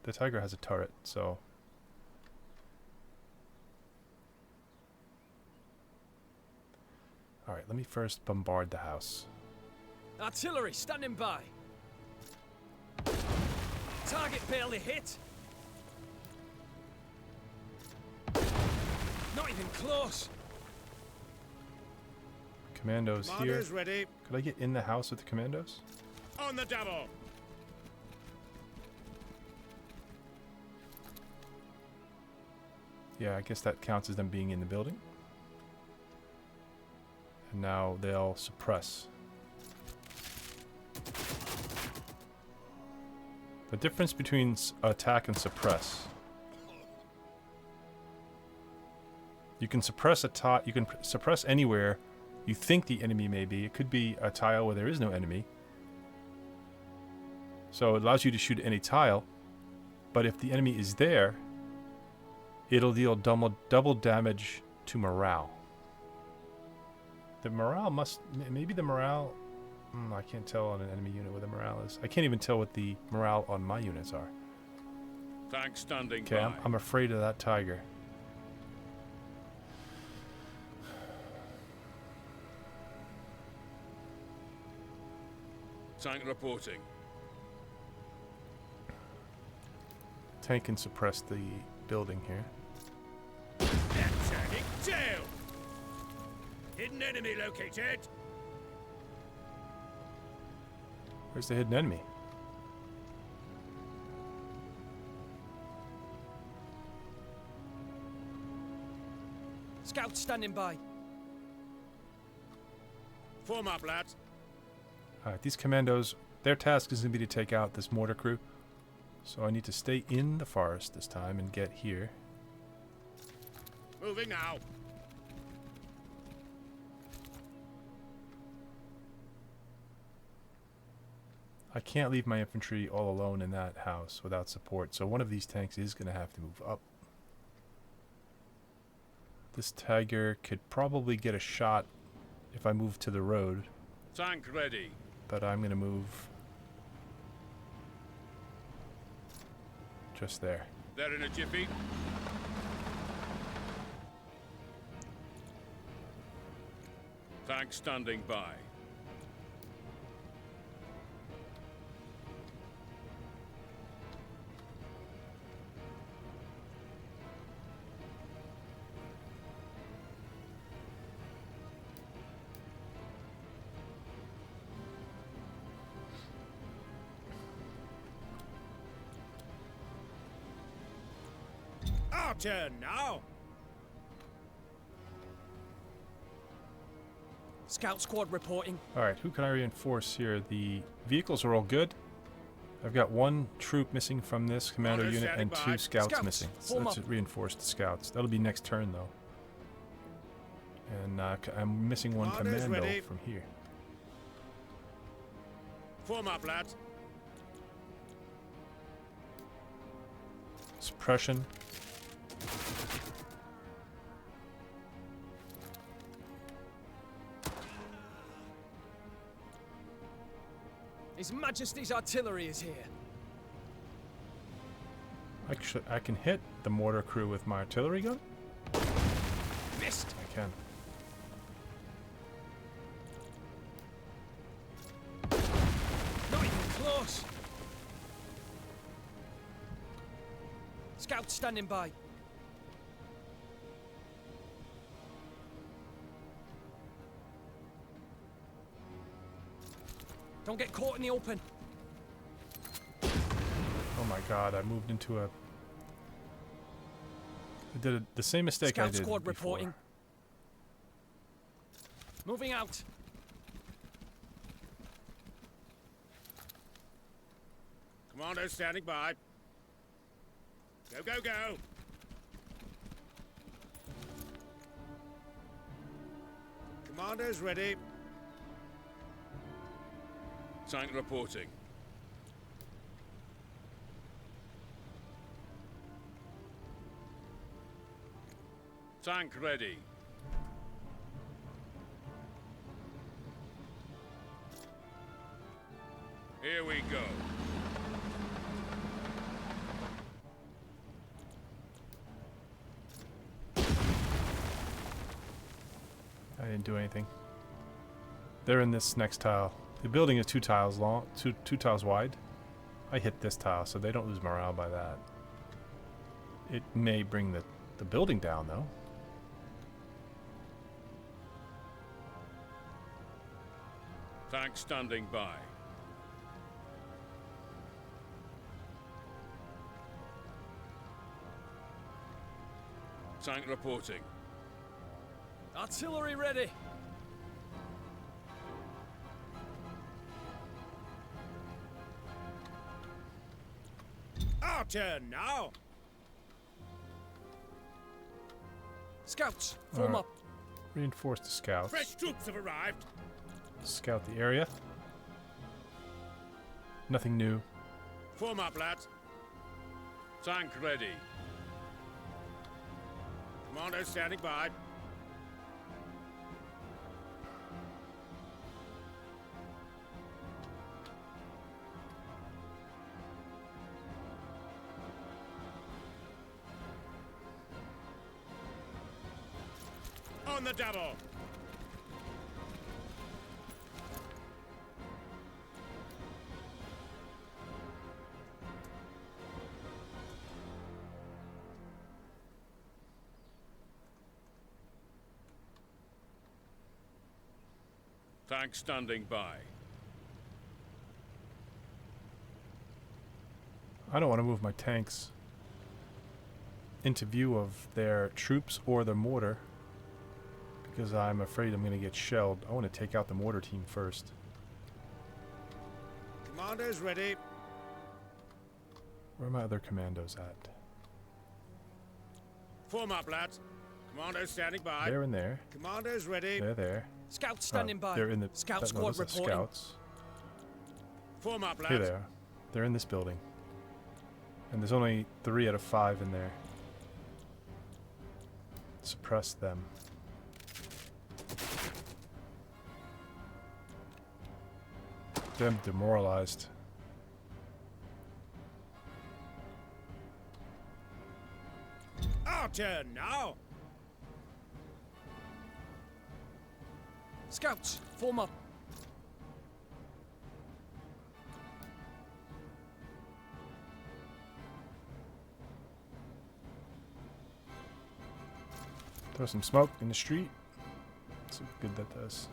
the tiger has a turret, so... Alright, let me first bombard the house. Artillery standing by. Target barely hit. Not even close. Commandos here. Commandos ready. Could I get in the house with the commandos? On the double. Yeah, I guess that counts as them being in the building. And now they'll suppress. The difference between attack and suppress. You can suppress you can suppress anywhere you think the enemy may be. It could be a tile where there is no enemy. So it allows you to shoot any tile. But if the enemy is there, It'll deal double damage to morale. The morale must... Maybe the morale... I can't tell on an enemy unit what the morale is. I can't even tell what the morale on my units are. Tank standing Okay, by. I'm afraid of that tiger. Tank reporting. Tank can suppress the building here. Turning tail. Hidden enemy located. Where's the hidden enemy? Scouts standing by. Form up, lads. Alright, these commandos, their task is going to be to take out this mortar crew. So I need to stay in the forest this time and get here. Moving now. I can't leave my infantry all alone in that house without support, so one of these tanks is going to have to move up. This tiger could probably get a shot if I move to the road, Tank ready. but I'm going to move just there. They're in a jiffy. Tank standing by. Our turn now. Scout squad reporting. Alright, who can I reinforce here? The vehicles are all good. I've got one troop missing from this commando Orders unit and standing by. 2 scouts Scouts, missing. So form let's up. reinforce the scouts. That'll be next turn though. And I'm missing one Commanders commando ready. from here. Form up, lads. Suppression. His Majesty's artillery is here. Actually, I can hit the mortar crew with my artillery gun? Missed. I can. Not even close. Scouts standing by. Don't get caught in the open. Oh my god, I moved into a... I did the same mistake Scout I did squad before. reporting. Moving out. Commandos standing by. Go, go, go. Commandos ready. Tank reporting. Tank ready. Here we go. I didn't do anything. They're in this next tile. The building is 2 tiles long, two tiles wide. I hit this tile, so they don't lose morale by that. It may bring the building down, though. Tank standing by. Tank reporting. Artillery ready. Our turn now. Scouts, form Alright. up. Reinforce the scouts. Fresh troops have arrived. Scout the area. Nothing new. Form up, lads. Tank ready. Commandos standing by. On the double. Tank standing by. I don't want to move my tanks into view of their troops or the mortar because I'm afraid I'm going to get shelled. I want to take out the mortar team first. Commandos ready. Where are my other commandos at? Form up, lads. Commandos standing by. They're in there. Commandos ready. They're there. Scouts standing by. They're in the Scout no, squad those are reporting. Scouts. Form up, lads. Here they are. They're in this building. And there's only 3 out of 5 in there. Suppress them. Them demoralized. Our turn now. Scouts, form up. Throw some smoke in the street. That's what good that does.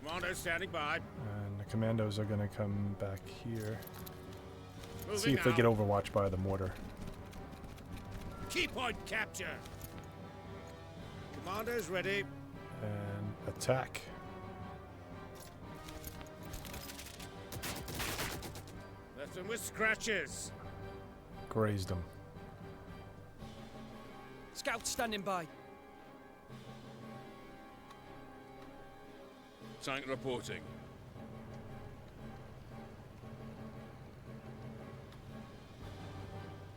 Commandos standing by. And the commandos are gonna come back here. Moving See if they now. get overwatched by the mortar. Key point capture. Commandos ready. And attack. Left them with scratches. Grazed them. Scouts standing by. Tank reporting.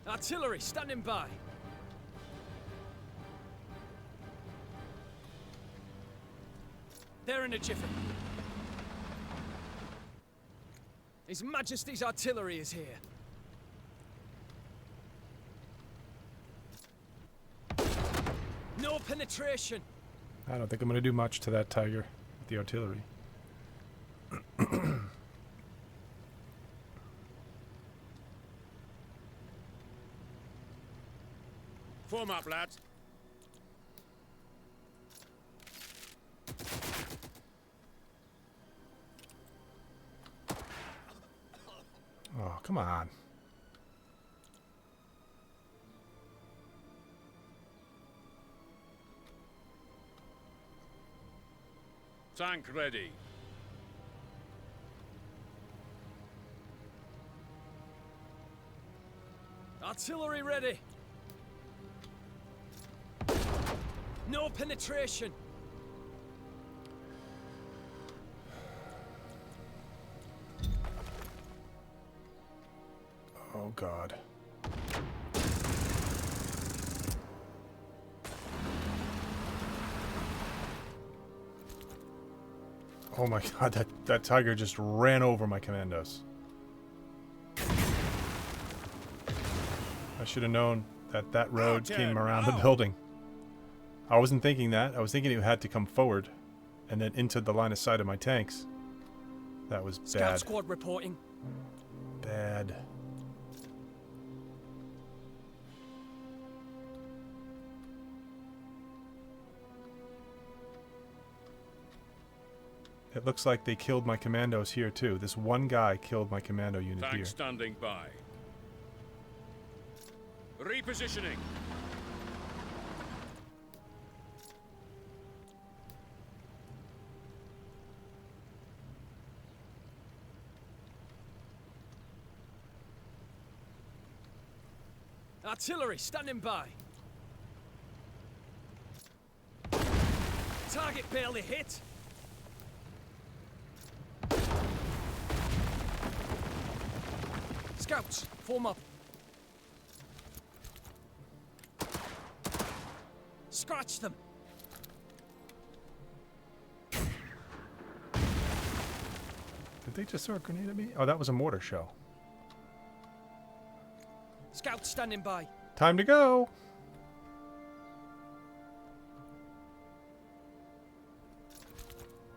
Artillery standing by. They're in a jiffy. His Majesty's artillery is here. No penetration. I don't think I'm gonna do much to that tiger with the artillery. Form up, lads. Oh, come on. Tank ready. Artillery ready. No penetration. Oh, God. Oh my God, that tiger just ran over my commandos. I should have known that that road came around the building. I wasn't thinking that. I was thinking it had to come forward and then into the line of sight of my tanks. That was Scout bad. squad reporting. Bad. It looks like they killed my commandos here too. This one guy killed my commando unit Tank here. standing by. Repositioning. Artillery standing by. Target barely hit. Scouts, form up. Scratch them! Did they just throw a grenade at me? Oh, that was a mortar shell. Scouts standing by. Time to go!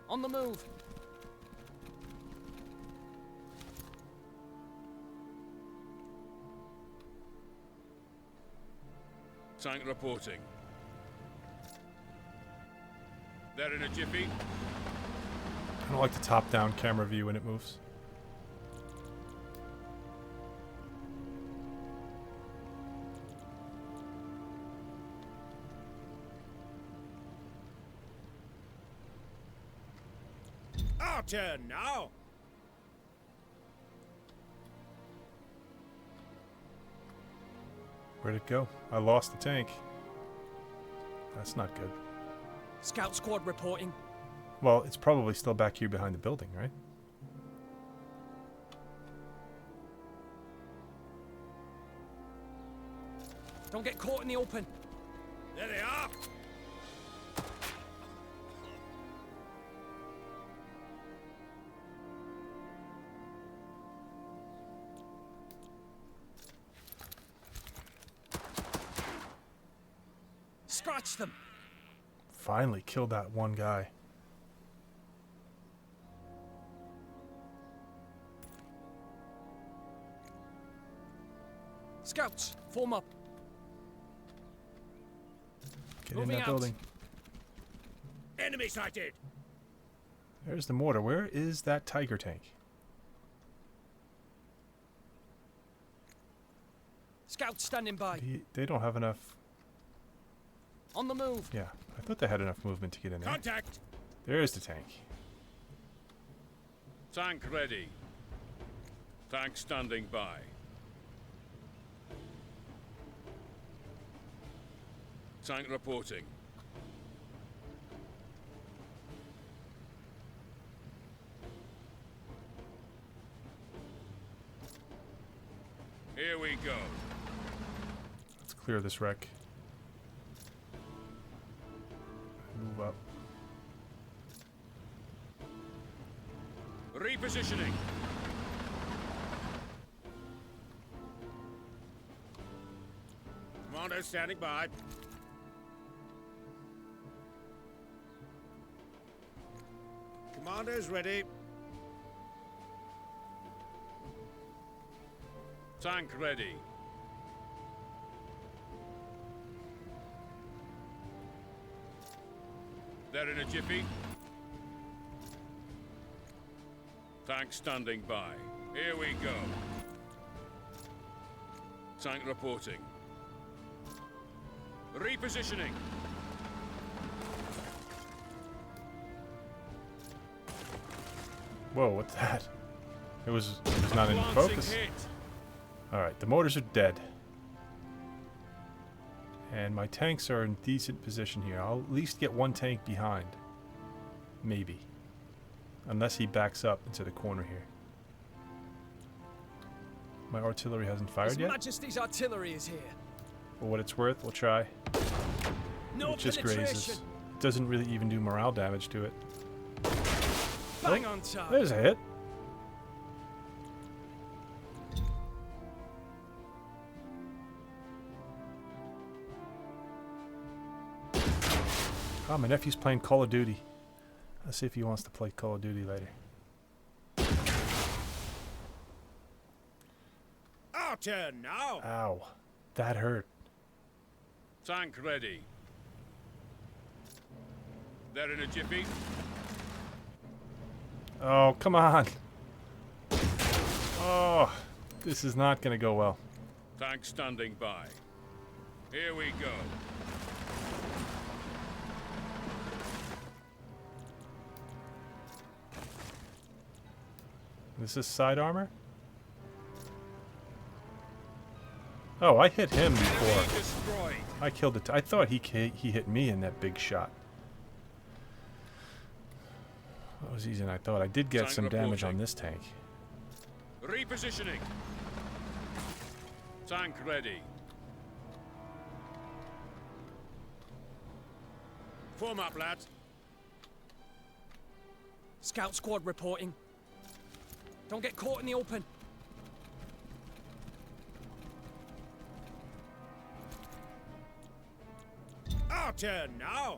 On the move. Tank reporting. They're in a jiffy. I don't like the top-down camera view when it moves. Our turn now. Where'd it go? I lost the tank. That's not good. Scout squad reporting. Well, it's probably still back here behind the building, right? Don't get caught in the open. There they are. Scratch them. Finally killed that one guy. Scouts, form up. Get in Moving that out. building. Enemy sighted. There's the mortar. Where is that tiger tank? Scouts standing by. They don't have enough. On the move. Yeah, I thought they had enough movement to get in there. Contact. There's the tank. Tank ready. Tank standing by. Tank reporting. Here we go. Let's clear this wreck. Move up. Repositioning. Commander standing by. Commander's ready. Tank ready. They're in a jiffy. Tank standing by. Here we go. Tank reporting. Repositioning. Whoa, what's that? It was not in Advancing focus. hit. Alright, the mortars are dead. And my tanks are in decent position here. I'll at least get one tank behind. Maybe. Unless he backs up into the corner here. My artillery hasn't fired His yet. Majesty's artillery is here. For what it's worth, we'll try. No It just penetration. grazes. It doesn't really even do morale damage to it. Bang on target. There's a hit. Oh, my nephew's playing Call of Duty. Let's see if he wants to play Call of Duty later. Our turn now. Ow. That hurt. Tank ready. They're in a jiffy. Oh, come on. Oh, this is not going to go well. Tank standing by. Here we go. This is side armor? Oh, I hit him Enemy before. destroyed. I killed it. I thought he hit me in that big shot. That was easier than I thought. I did get Tank some damage on reporting. this tank. Repositioning. Tank ready. Form up, lads. Scout squad reporting. Don't get caught in the open. Our turn now.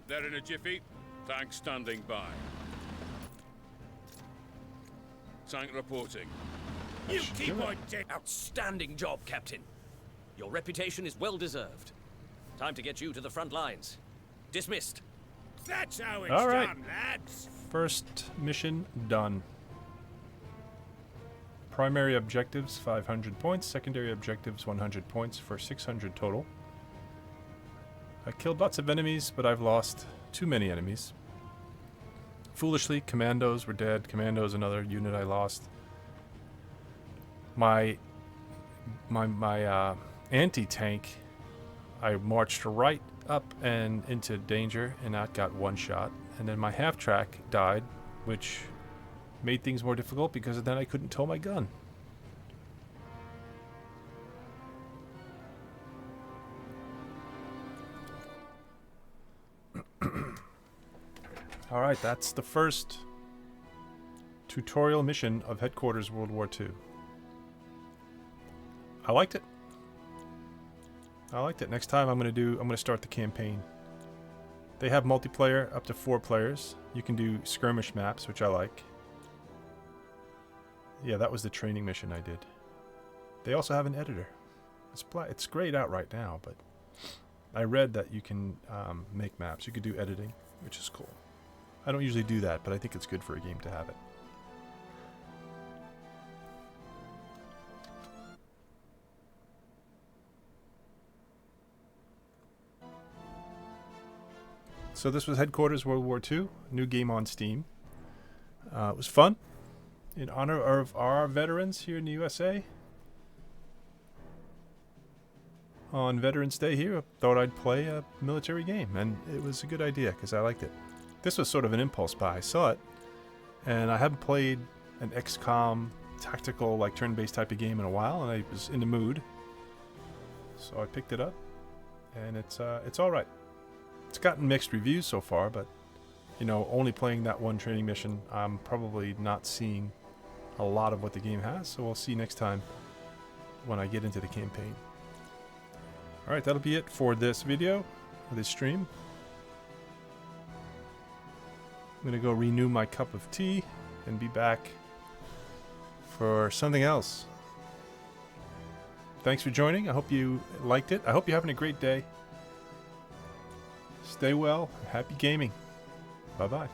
There in a jiffy. Tank standing by. Tank reporting. You should keep do it. on dick. Outstanding job, Captain. Your reputation is well deserved. Time to get you to the front lines. Dismissed. That's how it's All right. done, lads. First mission done. Primary objectives 500 points, secondary objectives 100 points for 600 total. I killed lots of enemies, but I've lost too many enemies. Foolishly, commandos were dead. Commandos, another unit I lost. My anti-tank, I marched right up and into danger, and that got one shot. And then my half-track died, which made things more difficult because then I couldn't tow my gun. Alright, that's the first tutorial mission of Headquarters World War II. I liked it. I liked it. Next time I'm gonna start the campaign. They have multiplayer up to 4 players. You can do skirmish maps, which I like. Yeah, that was the training mission I did. They also have an editor. It's grayed out right now, but I read that you can make maps. You could do editing, which is cool. I don't usually do that, but I think it's good for a game to have it. So this was Headquarters World War II, new game on Steam. It was fun. In honor of our veterans here in the USA. On Veterans Day here, I thought I'd play a military game, and it was a good idea because I liked it. This was sort of an impulse buy. I saw it, and I haven't played an XCOM tactical, like turn-based type of game in a while, and I was in the mood. So I picked it up, and it's all right. It's gotten mixed reviews so far, but you know, only playing that one training mission, I'm probably not seeing a lot of what the game has, so we'll see next time when I get into the campaign. Alright, that'll be it for this video, or this stream. I'm gonna go renew my cup of tea and be back for something else. Thanks for joining. I hope you liked it. I hope you're having a great day. Stay well. Happy gaming. Bye-bye.